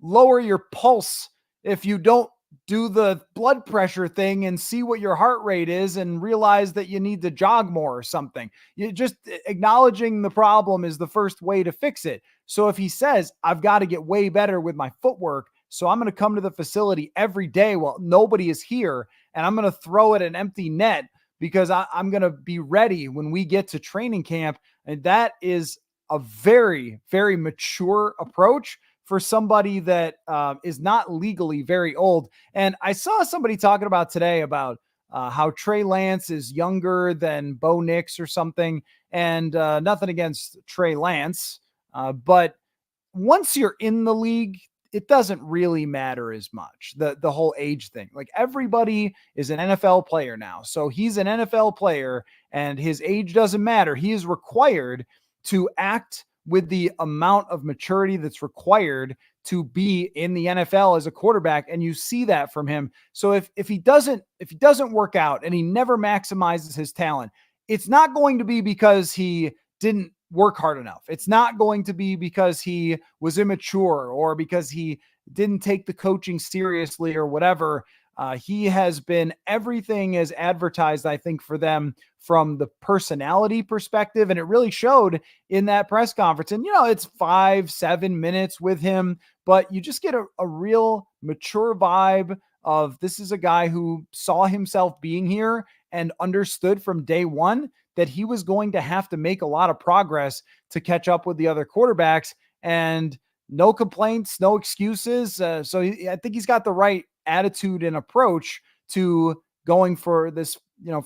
lower your pulse if you don't do the blood pressure thing and see what your heart rate is and realize that you need to jog more or something. You just acknowledging the problem is the first way to fix it. So if he says, I've got to get way better with my footwork, so I'm going to come to the facility every day while nobody is here, and I'm going to throw it an empty net because I'm going to be ready when we get to training camp. And that is a very, very mature approach for somebody that is not legally very old. And I saw somebody talking about today about how Trey Lance is younger than Bo Nix or something. And nothing against Trey Lance, but once you're in the league, it doesn't really matter as much, the whole age thing. Like, everybody is an NFL player now. So he's an NFL player and his age doesn't matter. He is required to act with the amount of maturity that's required to be in the NFL as a quarterback. And you see that from him. So if he doesn't work out and he never maximizes his talent, it's not going to be because he didn't work hard enough. It's not going to be because he was immature or because he didn't take the coaching seriously or whatever. He has been everything as advertised, I think, for them from the personality perspective. And it really showed in that press conference. And, it's 5-7 minutes with him, but you just get a real mature vibe of this is a guy who saw himself being here and understood from day one that he was going to have to make a lot of progress to catch up with the other quarterbacks, and no complaints, no excuses. I think he's got the right attitude and approach to going for this,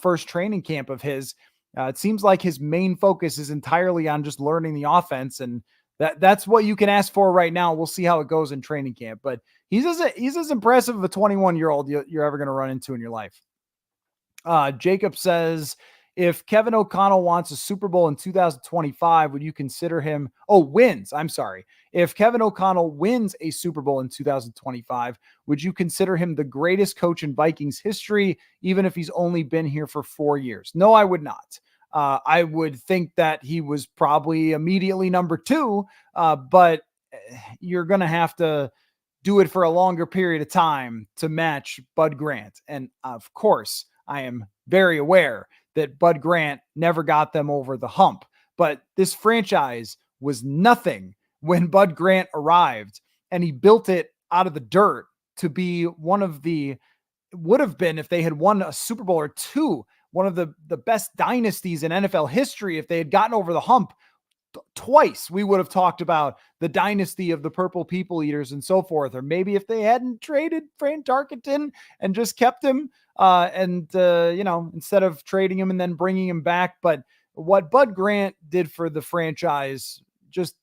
first training camp of his. It seems like his main focus is entirely on just learning the offense, and that's what you can ask for right now. We'll see how it goes in training camp, but he's as impressive of a 21-year-old you're ever going to run into in your life. Jacob says, if Kevin O'Connell wants a Super Bowl in 2025, would you consider him? Wins. I'm sorry. If Kevin O'Connell wins a Super Bowl in 2025, would you consider him the greatest coach in Vikings history, even if he's only been here for 4 years? No, I would not. I would think that he was probably immediately number 2, but you're going to have to do it for a longer period of time to match Bud Grant. And of course, I am very aware that Bud Grant never got them over the hump, but this franchise was nothing when Bud Grant arrived, and he built it out of the dirt to be would have been, if they had won a Super Bowl or 2, one of the best dynasties in NFL history. If they had gotten over the hump twice, we would have talked about the dynasty of the Purple People Eaters and so forth. Or maybe if they hadn't traded Fran Tarkenton and just kept him instead of trading him and then bringing him back. But what Bud Grant did for the franchise, just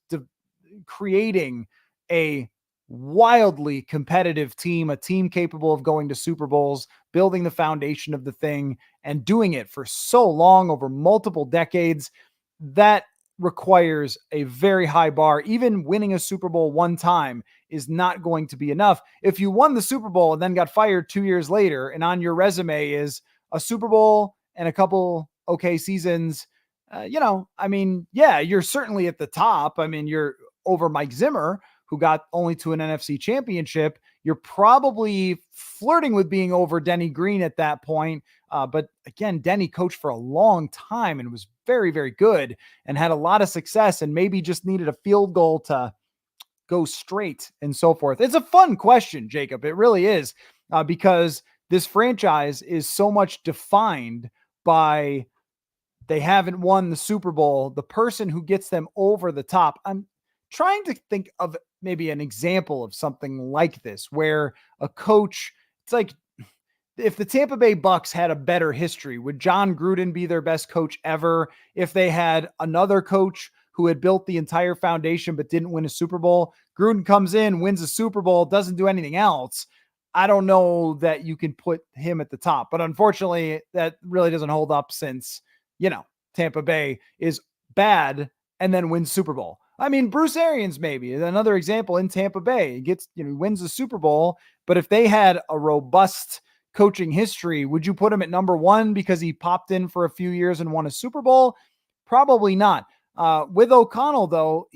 creating a wildly competitive team, a team capable of going to Super Bowls, building the foundation of the thing, and doing it for so long over multiple decades, that requires a very high bar. Even winning a Super Bowl one time is not going to be enough. If you won the Super Bowl and then got fired 2 years later, and on your resume is a Super Bowl and a couple okay seasons, you're certainly at the top. I mean, you're over Mike Zimmer, who got only to an NFC championship. You're probably flirting with being over Denny Green at that point. But again, Denny coached for a long time and was very, very good and had a lot of success, and maybe just needed a field goal to go straight and so forth. It's a fun question, Jacob. It really is, because this franchise is so much defined by they haven't won the Super Bowl. The person who gets them over the top. I'm trying to think of maybe an example of something like this, where a coach, it's like, if the Tampa Bay Bucks had a better history, would John Gruden be their best coach ever? If they had another coach who had built the entire foundation but didn't win a Super Bowl, Gruden comes in, wins a Super Bowl, doesn't do anything else, I don't know that you can put him at the top. But unfortunately, that really doesn't hold up, since, Tampa Bay is bad and then wins Super Bowl. I mean, Bruce Arians maybe another example in Tampa Bay. He wins the Super Bowl, but if they had a robust coaching history, would you put him at number 1 because he popped in for a few years and won a Super Bowl? Probably not. With O'Connell, though,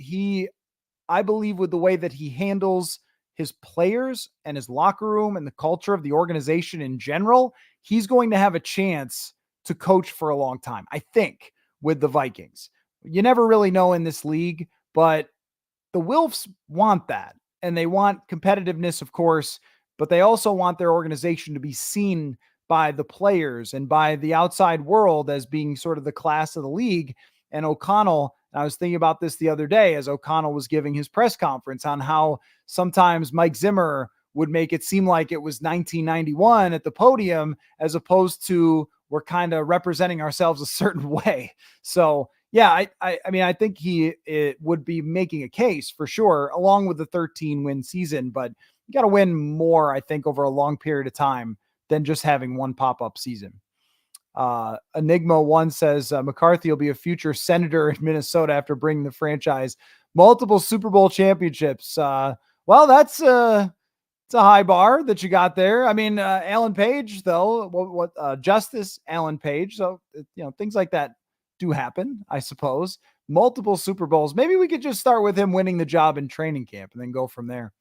I believe with the way that he handles his players and his locker room and the culture of the organization in general, he's going to have a chance to coach for a long time, I think, with the Vikings. You never really know in this league, but the Wilfs want that, and they want competitiveness, of course, but they also want their organization to be seen by the players and by the outside world as being sort of the class of the league. And O'Connell, I was thinking about this the other day as O'Connell was giving his press conference, on how sometimes Mike Zimmer would make it seem like it was 1991 at the podium, as opposed to we're kind of representing ourselves a certain way. So yeah, I think it would be making a case for sure, along with the 13-win season, but you got to win more, I think, over a long period of time than just having one pop-up season. Enigma 1 says McCarthy will be a future senator in Minnesota after bringing the franchise multiple Super Bowl championships. Well, it's a high bar that you got there. I mean, Alan Page, though, Justice Alan Page. So, things like that do happen, I suppose. Multiple Super Bowls. Maybe we could just start with him winning the job in training camp and then go from there.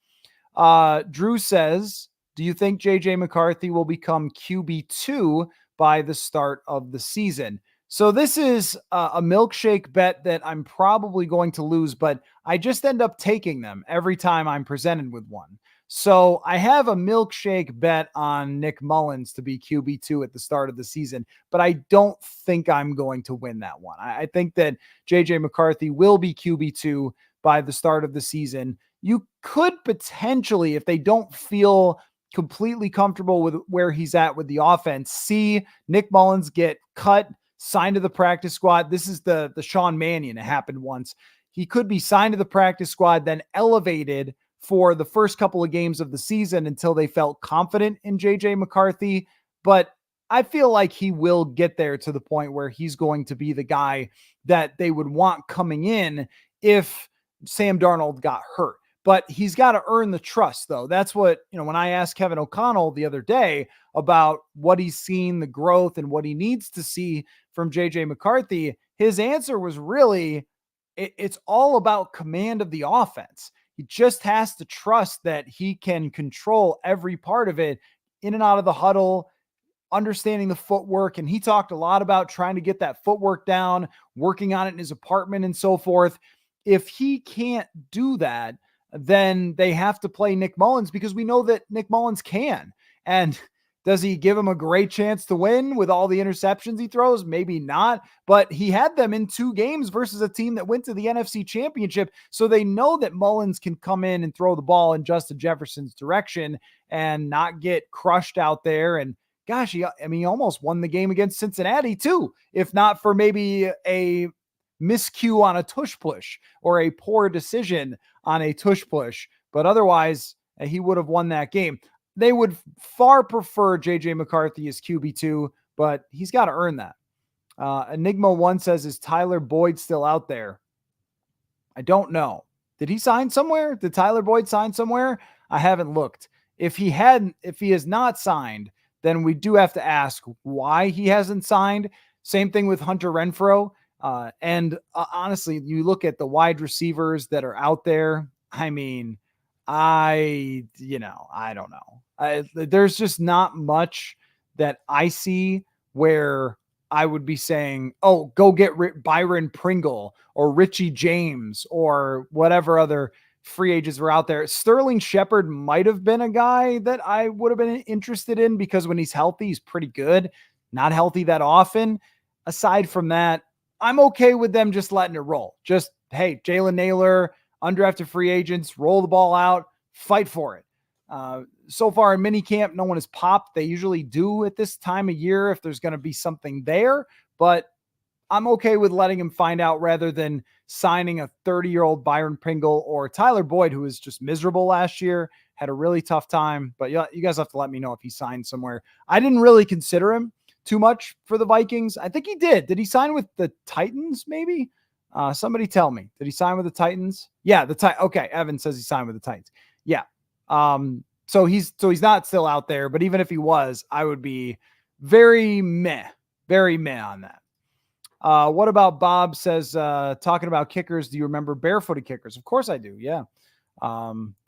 Drew says, do you think JJ McCarthy will become QB2 by the start of the season? So this is a milkshake bet that I'm probably going to lose, but I just end up taking them every time I'm presented with one. So I have a milkshake bet on Nick Mullins to be QB2 at the start of the season, but I don't think I'm going to win that one. I think that JJ McCarthy will be QB2 by the start of the season. You could potentially, if they don't feel completely comfortable with where he's at with the offense, see Nick Mullins get cut, signed to the practice squad. This is the Sean Mannion. It happened once. He could be signed to the practice squad, then elevated for the first couple of games of the season until they felt confident in JJ McCarthy. But I feel like he will get there to the point where he's going to be the guy that they would want coming in if Sam Darnold got hurt. But he's got to earn the trust, though. That's what, when I asked Kevin O'Connell the other day about what he's seen, the growth, and what he needs to see from JJ McCarthy, his answer was really, it's all about command of the offense. He just has to trust that he can control every part of it, in and out of the huddle, understanding the footwork. And he talked a lot about trying to get that footwork down, working on it in his apartment and so forth. If he can't do that, then they have to play Nick Mullins, because we know that Nick Mullins can. And does he give him a great chance to win with all the interceptions he throws? Maybe not, but he had them in 2 games versus a team that went to the NFC Championship. So they know that Mullins can come in and throw the ball in Justin Jefferson's direction and not get crushed out there. And gosh, he almost won the game against Cincinnati too, if not for maybe a miscue on a tush push or a poor decision on a tush push. But otherwise, he would have won that game. They would far prefer JJ McCarthy as QB2, but he's got to earn that. Enigma1 says, is Tyler Boyd still out there? I don't know. Did he sign somewhere? Did Tyler Boyd sign somewhere? I haven't looked. If he has not signed, then we do have to ask why he hasn't signed. Same thing with Hunter Renfrow. Honestly, you look at the wide receivers that are out there. I mean, I don't know. There's just not much that I see where I would be saying, oh, go get Byron Pringle or Richie James or whatever other free agents were out there. Sterling Shepard might have been a guy that I would have been interested in, because when he's healthy, he's pretty good. Not healthy that often. Aside from that, I'm okay with them just letting it roll. Just, hey, Jalen Naylor, undrafted free agents, roll the ball out, fight for it. So far in minicamp, no one has popped. They usually do at this time of year if there's going to be something there, but I'm okay with letting him find out rather than signing a 30-year-old Byron Pringle or Tyler Boyd, who was just miserable last year, had a really tough time. But yeah, you guys have to let me know if he signed somewhere. I didn't really consider him too much for the Vikings. I think he did. Did he sign with the Titans maybe? Somebody tell me. Did he sign with the Titans? Yeah, okay, Evan says he signed with the Titans. Yeah. So he's not still out there, but even if he was, I would be very meh on that. What about Bob says, talking about kickers, do you remember barefooted kickers? Of course I do. Yeah.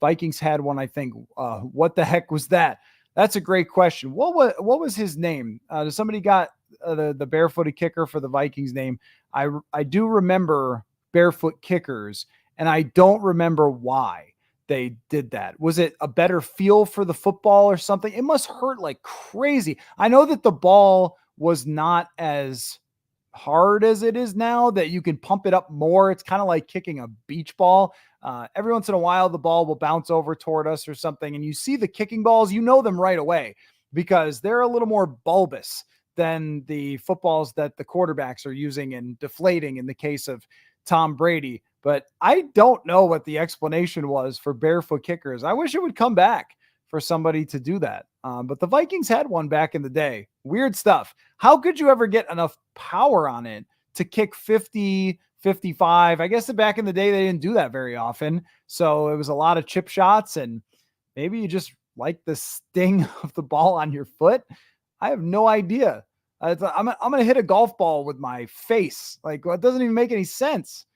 Vikings had one, I think. What the heck was that? That's a great question. What was his name? Does somebody got the barefooted kicker for the Vikings name? I do remember barefoot kickers, and I don't remember why they did that. Was it a better feel for the football or something? It must hurt like crazy. I know that the ball was not as hard as it is now, that you can pump it up more. It's kind of like kicking a beach ball. Every once in a while, the ball will bounce over toward us or something, and you see the kicking balls, you know them right away because they're a little more bulbous than the footballs that the quarterbacks are using and deflating in the case of Tom Brady. But I don't know what the explanation was for barefoot kickers. I wish it would come back for somebody to do that. But the Vikings had one back in the day. Weird stuff. How could you ever get enough power on it to kick 50, 55? I guess back in the day, they didn't do that very often. So it was a lot of chip shots, and maybe you just like the sting of the ball on your foot. I have no idea. I'm going to hit a golf ball with my face. Like, well, it doesn't even make any sense.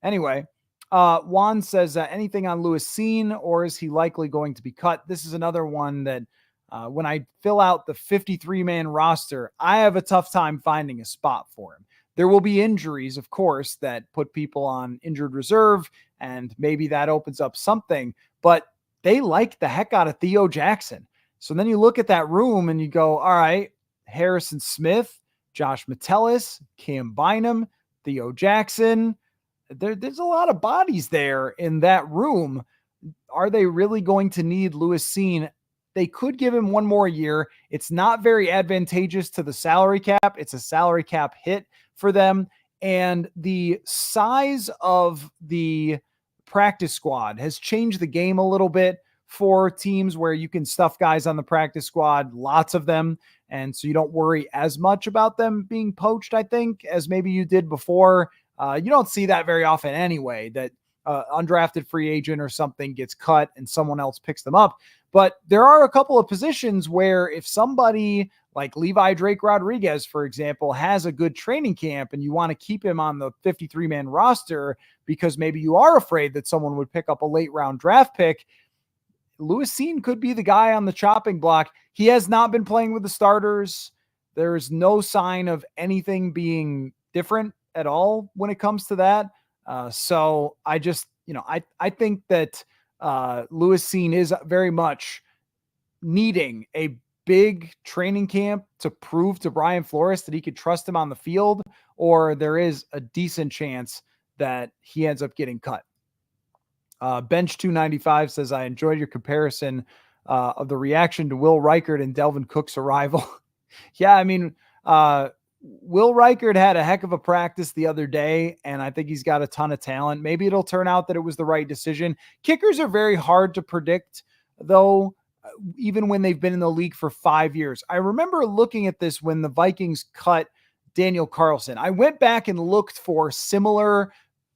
Anyway, Juan says, anything on Lewis Cine, or is he likely going to be cut? This is another one that when I fill out the 53-man roster, I have a tough time finding a spot for him. There will be injuries, of course, that put people on injured reserve, and maybe that opens up something. But they like the heck out of Theo Jackson. So then you look at that room and you go, all right, Harrison Smith, Josh Metellus, Cam Bynum, Theo Jackson. There's a lot of bodies there in that room. Are they really going to need Lewis Cine? They could give him one more year. It's not very advantageous to the salary cap. It's a salary cap hit for them. And the size of the practice squad has changed the game a little bit for teams where you can stuff guys on the practice squad, lots of them. And so you don't worry as much about them being poached, I think, as maybe you did before. You don't see that very often anyway, that undrafted free agent or something gets cut and someone else picks them up. But there are a couple of positions where if somebody like Levi Drake Rodriguez, for example, has a good training camp and you want to keep him on the 53-man roster because maybe you are afraid that someone would pick up a late round draft pick, Lewis Cine could be the guy on the chopping block. He has not been playing with the starters. There's no sign of anything being different at all when it comes to that. So I just, I think that Lewis Cine is very much needing a big training camp to prove to Brian Flores that he could trust him on the field, or there is a decent chance that he ends up getting cut. Bench 295 says, I enjoyed your comparison of the reaction to Will Reichard and Delvin Cook's arrival. Yeah, I mean, Will Reichard had a heck of a practice the other day, and I think he's got a ton of talent. Maybe it'll turn out that it was the right decision. Kickers are very hard to predict, though, even when they've been in the league for 5 years. I remember looking at this when the Vikings cut Daniel Carlson. I went back and looked for similar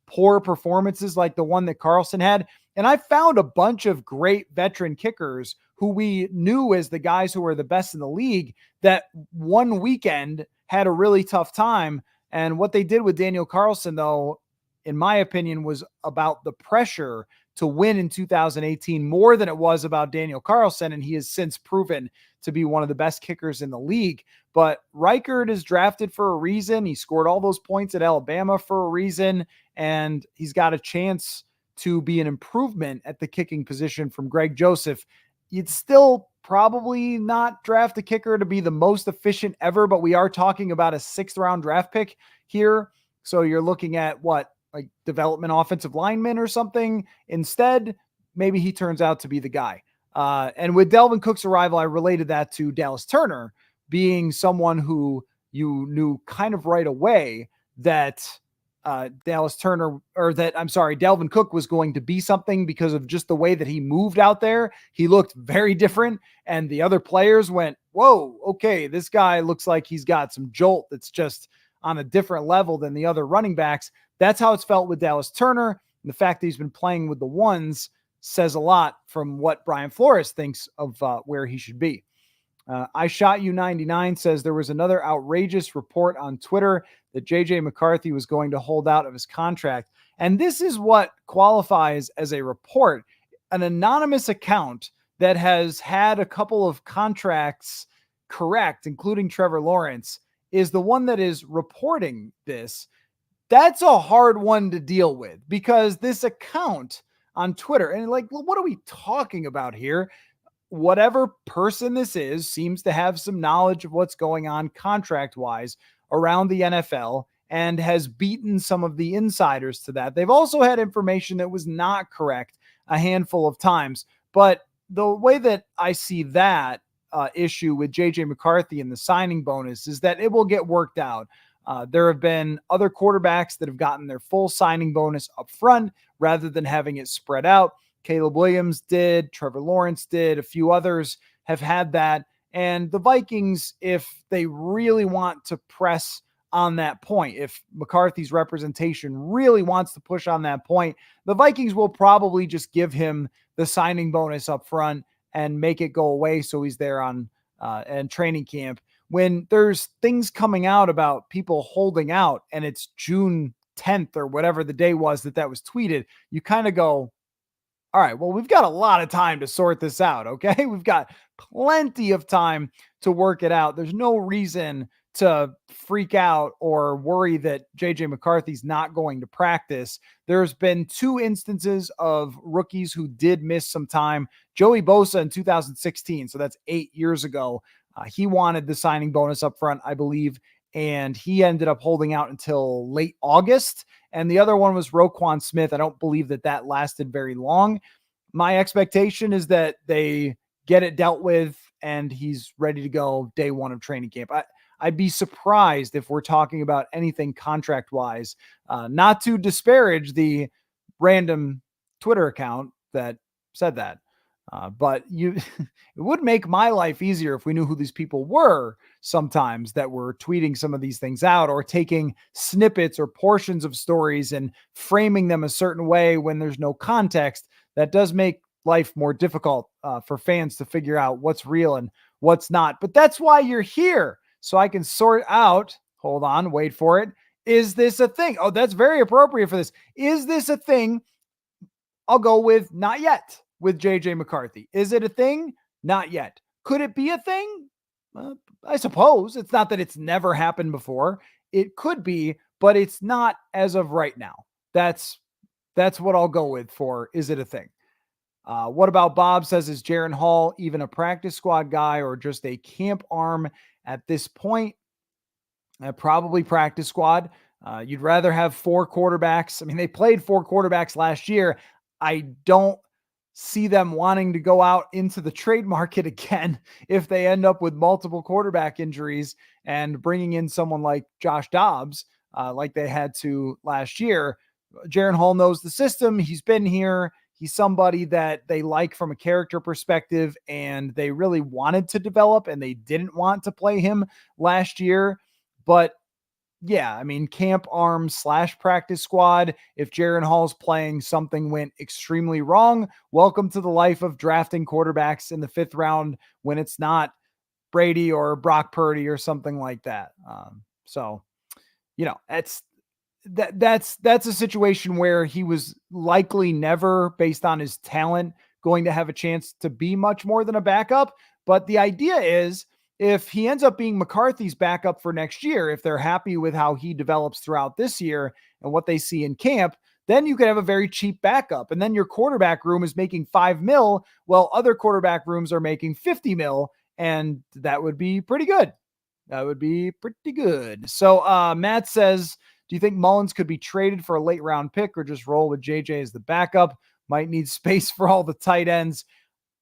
poor performances like the one that Carlson had, and I found a bunch of great veteran kickers who we knew as the guys who were the best in the league that one weekend had a really tough time. And what they did with Daniel Carlson, though, in my opinion, was about the pressure to win in 2018 more than it was about Daniel Carlson. And he has since proven to be one of the best kickers in the league. But Reichard is drafted for a reason. He scored all those points at Alabama for a reason. And he's got a chance to be an improvement at the kicking position from Greg Joseph. You'd still probably not draft a kicker to be the most efficient ever, but we are talking about a 6th round draft pick here. So you're looking at what, like development offensive lineman or something. Instead, maybe he turns out to be the guy. And with Delvin Cook's arrival, I related that to Dallas Turner being someone who you knew kind of right away that Delvin Cook was going to be something because of just the way that he moved out there. He looked very different, and the other players went, whoa, okay, this guy looks like he's got some jolt that's just on a different level than the other running backs. That's how it's felt with Dallas Turner. And the fact that he's been playing with the ones says a lot from what Brian Flores thinks of where he should be. I Shot You 99 says there was another outrageous report on Twitter that JJ McCarthy was going to hold out of his contract. And this is what qualifies as a report. An anonymous account that has had a couple of contracts correct, including Trevor Lawrence, is the one that is reporting this. That's a hard one to deal with because this account on Twitter, and like, well, what are we talking about here? Whatever person this is seems to have some knowledge of what's going on contract-wise around the NFL and has beaten some of the insiders to that. They've also had information that was not correct a handful of times. But the way that I see that issue with JJ McCarthy and the signing bonus is that it will get worked out. There have been other quarterbacks that have gotten their full signing bonus up front rather than having it spread out. Caleb Williams did, Trevor Lawrence did, a few others have had that. And the Vikings, if they really want to press on that point, if McCarthy's representation really wants to push on that point, the Vikings will probably just give him the signing bonus up front and make it go away so he's there on and training camp. When there's things coming out about people holding out and it's June 10th or whatever the day was that was tweeted, you kind of go, all right, well, we've got a lot of time to sort this out, okay? We've got plenty of time to work it out. There's no reason to freak out or worry that JJ McCarthy's not going to practice. There's been 2 instances of rookies who did miss some time. Joey Bosa in 2016, so that's 8 years ago. He wanted the signing bonus up front, I believe, and he ended up holding out until late August. And the other one was Roquan Smith. I don't believe that lasted very long. My expectation is that they get it dealt with and he's ready to go day 1 of training camp. I'd be surprised if we're talking about anything contract-wise, not to disparage the random Twitter account that said that. But it would make my life easier if we knew who these people were sometimes that were tweeting some of these things out or taking snippets or portions of stories and framing them a certain way when there's no context. That does make life more difficult for fans to figure out what's real and what's not. But that's why you're here. So I can sort out, hold on, wait for it. Is this a thing? Oh, that's very appropriate for this. Is this a thing? I'll go with not yet with JJ McCarthy. Is it a thing? Not yet. Could it be a thing? I suppose. It's not that it's never happened before. It could be, but it's not as of right now. That's what I'll go with for is it a thing? What about Bob says, is Jaren Hall even a practice squad guy or just a camp arm at this point? Probably practice squad. You'd rather have 4 quarterbacks. I mean, they played 4 quarterbacks last year. I don't see them wanting to go out into the trade market again if they end up with multiple quarterback injuries and bringing in someone like Josh Dobbs, like they had to last year. Jaren Hall knows the system. He's been here. He's somebody that they like from a character perspective, and they really wanted to develop, and they didn't want to play him last year. But yeah, I mean, camp arm / practice squad. If Jaren Hall's playing, something went extremely wrong. Welcome to the life of drafting quarterbacks in the 5th round when it's not Brady or Brock Purdy or something like that. So, that's a situation where he was likely never, based on his talent, going to have a chance to be much more than a backup. But the idea is, if he ends up being McCarthy's backup for next year, if they're happy with how he develops throughout this year and what they see in camp, then you could have a very cheap backup. And then your quarterback room is making $5 million, while other quarterback rooms are making $50 million. And that would be pretty good. That would be pretty good. So Matt says, do you think Mullins could be traded for a late round pick or just roll with JJ as the backup? Might need space for all the tight ends.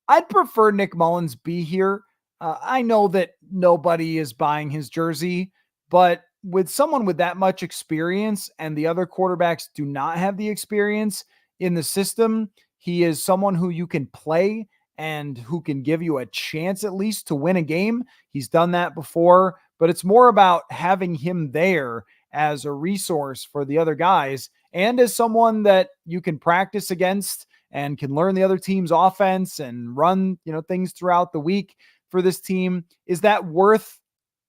I'd prefer Nick Mullins be here. I know that nobody is buying his jersey, but with someone with that much experience and the other quarterbacks do not have the experience in the system, he is someone who you can play and who can give you a chance at least to win a game. He's done that before, but it's more about having him there as a resource for the other guys and as someone that you can practice against and can learn the other team's offense and run, things throughout the week for this team. Is that worth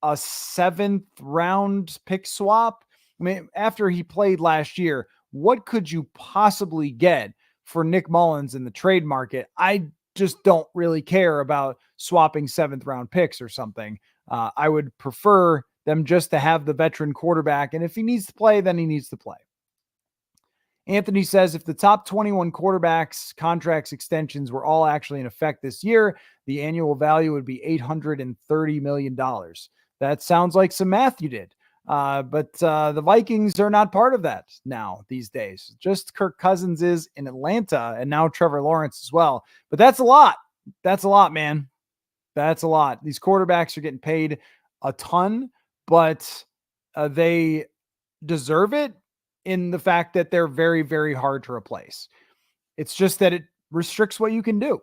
a 7th round pick swap? I mean, after he played last year, what could you possibly get for Nick Mullins in the trade market? I just don't really care about swapping 7th round picks or something. I would prefer them just to have the veteran quarterback. And if he needs to play, then he needs to play. Anthony says, if the top 21 quarterbacks contracts extensions were all actually in effect this year, the annual value would be $830 million. That sounds like some math you did. But the Vikings are not part of that now these days. Just Kirk Cousins is in Atlanta and now Trevor Lawrence as well. But that's a lot. That's a lot, man. That's a lot. These quarterbacks are getting paid a ton, but they deserve it in the fact that they're very, very hard to replace. It's just that it restricts what you can do.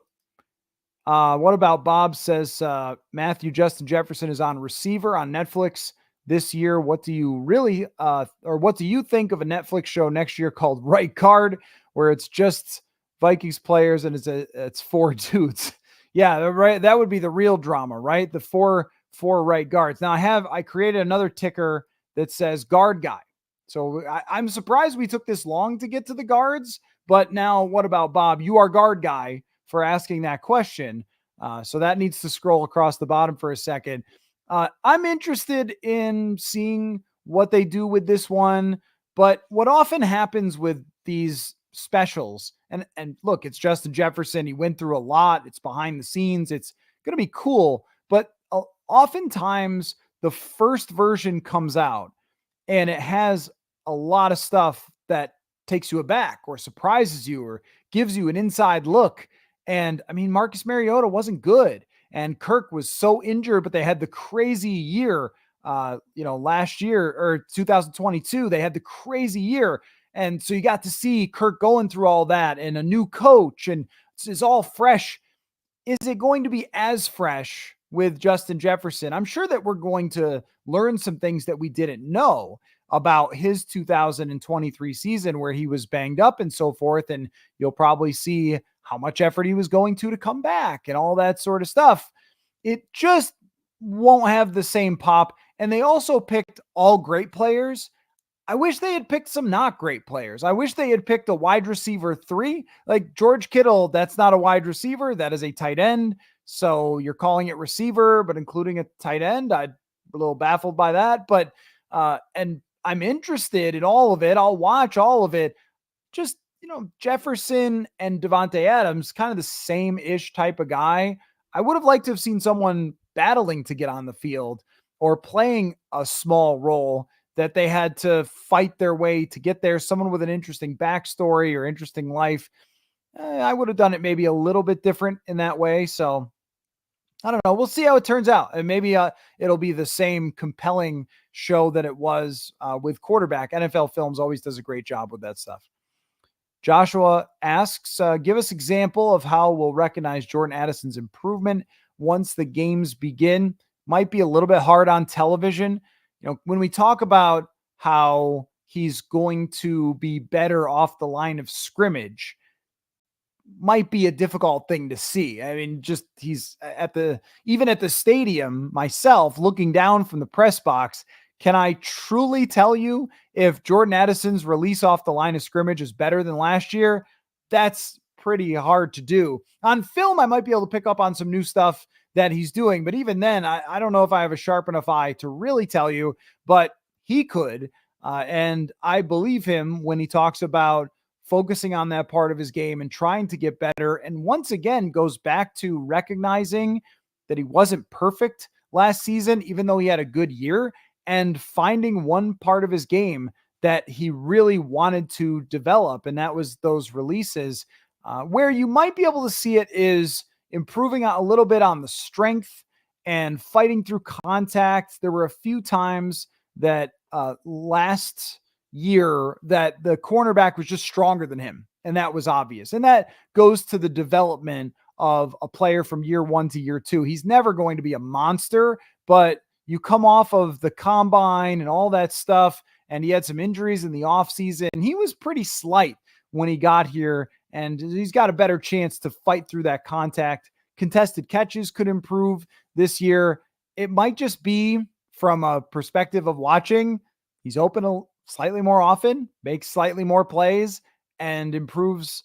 What about Bob says, Matthew Justin Jefferson is on receiver on Netflix this year. What do you really, or what do you think of a Netflix show next year called Right Guard, where it's just Vikings players and it's 4 dudes? Yeah, right. That would be the real drama, right? The four right guards. Now I created another ticker that says guard guy. So I'm surprised we took this long to get to the guards, but now what about Bob? You are guard guy for asking that question. So that needs to scroll across the bottom for a second. I'm interested in seeing what they do with this one, but what often happens with these specials, and look, it's Justin Jefferson. He went through a lot. It's behind the scenes. It's going to be cool, but oftentimes the first version comes out and it has a lot of stuff that takes you aback or surprises you or gives you an inside look. And I mean, Marcus Mariota wasn't good, and Kirk was so injured, but they had the crazy year. Last year or 2022, they had the crazy year, and so you got to see Kirk going through all that and a new coach, and it's all fresh. Is it going to be as fresh with Justin Jefferson? I'm sure that we're going to learn some things that we didn't know about his 2023 season where he was banged up and so forth. And you'll probably see how much effort he was going to come back and all that sort of stuff. It just won't have the same pop. And they also picked all great players. I wish they had picked some not great players. I wish they had picked a wide receiver 3, like George Kittle. That's not a wide receiver. That is a tight end. So you're calling it receiver, but including a tight end. I'm a little baffled by that, but, and I'm interested in all of it. I'll watch all of it. Just, Jefferson and Devontae Adams, kind of the same ish type of guy. I would have liked to have seen someone battling to get on the field or playing a small role that they had to fight their way to get there. Someone with an interesting backstory or interesting life. I would have done it maybe a little bit different in that way. So I don't know. We'll see how it turns out. And maybe it'll be the same compelling show that it was with quarterback. NFL Films always does a great job with that stuff. Joshua asks, give us example of how we'll recognize Jordan Addison's improvement once the games begin. Might be a little bit hard on television. When we talk about how he's going to be better off the line of scrimmage, might be a difficult thing to see. I mean, just he's even at the stadium myself, looking down from the press box. Can I truly tell you if Jordan Addison's release off the line of scrimmage is better than last year? That's pretty hard to do. On film, I might be able to pick up on some new stuff that he's doing. But even then, I don't know if I have a sharp enough eye to really tell you, but he could. And I believe him when he talks about focusing on that part of his game and trying to get better. And once again, goes back to recognizing that he wasn't perfect last season, even though he had a good year, and finding one part of his game that he really wanted to develop. And that was those releases. Where you might be able to see it is improving a little bit on the strength and fighting through contact. There were a few times that last year that the cornerback was just stronger than him, and that was obvious. And that goes to the development of a player from year 1 to year 2. He's never going to be a monster, but you come off of the combine and all that stuff, and he had some injuries in the offseason. He was pretty slight when he got here, and he's got a better chance to fight through that contact. Contested catches could improve this year. It might just be from a perspective of watching. He's open slightly more often, makes slightly more plays, and improves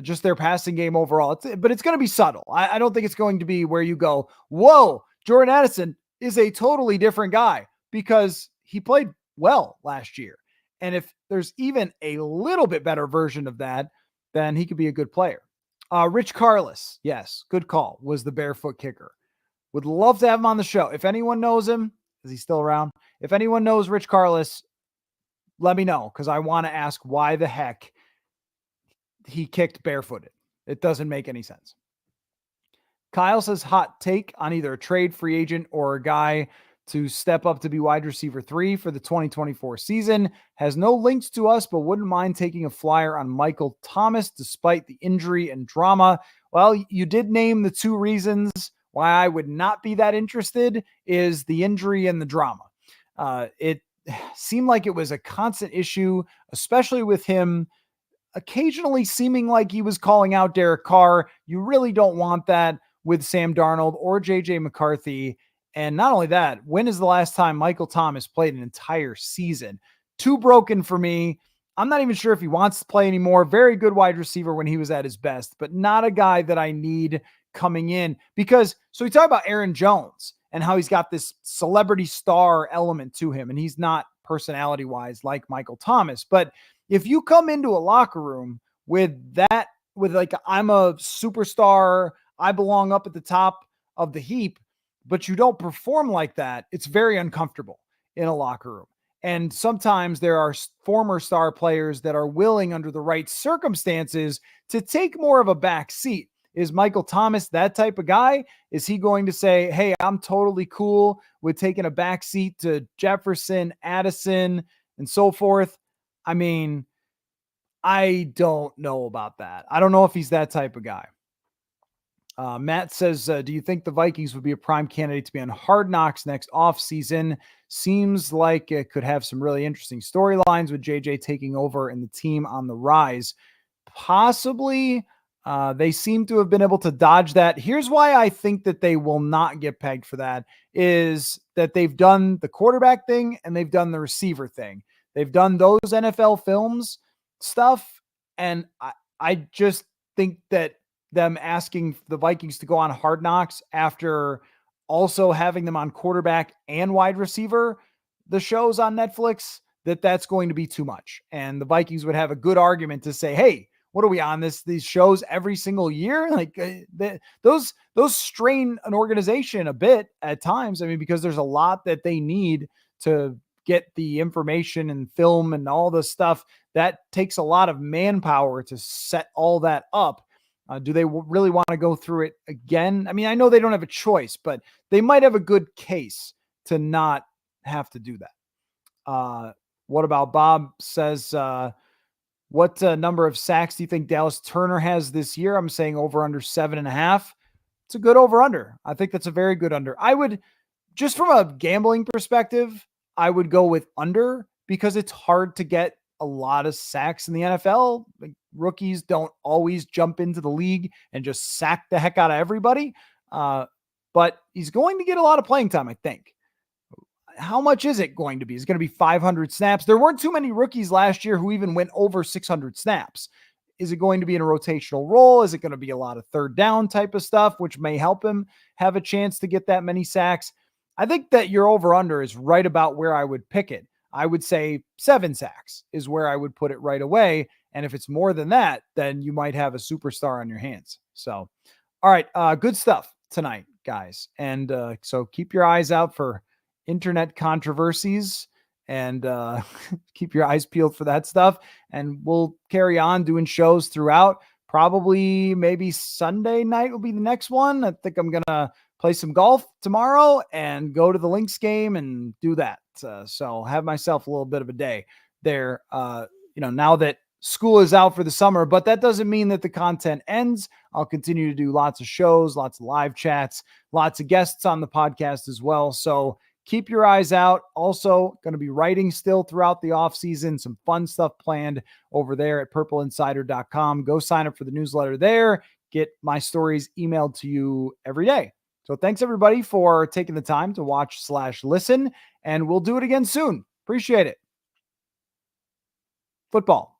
just their passing game overall. But it's going to be subtle. I don't think it's going to be where you go, whoa, Jordan Addison is a totally different guy, because he played well last year. And if there's even a little bit better version of that, then he could be a good player. Rich Carlis, yes, good call, was the barefoot kicker. Would love to have him on the show. If anyone knows him, is he still around? If anyone knows Rich Carlis, let me know, because I want to ask why the heck he kicked barefooted. It doesn't make any sense. Kyle says hot take on either a trade free agent or a guy to step up to be wide receiver 3 for the 2024 season. Has no links to us, but wouldn't mind taking a flyer on Michael Thomas despite the injury and drama. Well, you did name the 2 reasons why I would not be that interested, is the injury and the drama. It seemed like it was a constant issue, especially with him occasionally seeming like he was calling out Derek Carr. You really don't want that with Sam Darnold or JJ McCarthy. And not only that, when is the last time Michael Thomas played an entire season? Too broken for me. I'm not even sure if he wants to play anymore. Very good wide receiver when he was at his best, but not a guy that I need coming in. Because, so we talk about Aaron Jones and how he's got this celebrity star element to him, and he's not personality wise like Michael Thomas. But if you come into a locker room with that, with like, I'm a superstar, I belong up at the top of the heap, but you don't perform like that, it's very uncomfortable in a locker room. And sometimes there are former star players that are willing, under the right circumstances, to take more of a back seat. Is Michael Thomas that type of guy? Is he going to say, hey, I'm totally cool with taking a back seat to Jefferson, Addison, and so forth? I mean, I don't know about that. I don't know if he's that type of guy. Matt says, do you think the Vikings would be a prime candidate to be on Hard Knocks next offseason? Seems like it could have some really interesting storylines with JJ taking over and the team on the rise. Possibly. They seem to have been able to dodge that. Here's why I think that they will not get pegged for that, is that they've done the quarterback thing and they've done the receiver thing. They've done those NFL films stuff. And I just think that them asking the Vikings to go on Hard Knocks after also having them on quarterback and wide receiver, the shows on Netflix, that's going to be too much. And the Vikings would have a good argument to say, hey, what are we on these shows every single year? Like those strain an organization a bit at times. I mean, because there's a lot that they need to get the information and film and all the stuff that takes a lot of manpower to set all that up. Do they really want to go through it again? I mean, I know they don't have a choice, but they might have a good case to not have to do that. What about Bob says, what number of sacks do you think Dallas Turner has this year? I'm saying over under 7.5. It's a good over under. I think that's a very good under. I would, just from a gambling perspective, I would go with under, because it's hard to get a lot of sacks in the NFL. Like, rookies don't always jump into the league and just sack the heck out of everybody. But he's going to get a lot of playing time, I think. How much is it going to be? Is it going to be 500 snaps? There weren't too many rookies last year who even went over 600 snaps. Is it going to be in a rotational role? Is it going to be a lot of third down type of stuff, which may help him have a chance to get that many sacks? I think that your over-under is right about where I would pick it. I would say 7 sacks is where I would put it right away. And if it's more than that, then you might have a superstar on your hands. So, all right, good stuff tonight, guys. And so keep your eyes out for internet controversies and keep your eyes peeled for that stuff. And we'll carry on doing shows throughout. Probably maybe Sunday night will be the next one. I think I'm going to play some golf tomorrow and go to the Lynx game and do that. So have myself a little bit of a day there, now that school is out for the summer, but that doesn't mean that the content ends. I'll continue to do lots of shows, lots of live chats, lots of guests on the podcast as well. So keep your eyes out. Also going to be writing still throughout the off season, some fun stuff planned over there at purpleinsider.com. Go sign up for the newsletter there. Get my stories emailed to you every day. So thanks everybody for taking the time to watch/listen, and we'll do it again soon. Appreciate it. Football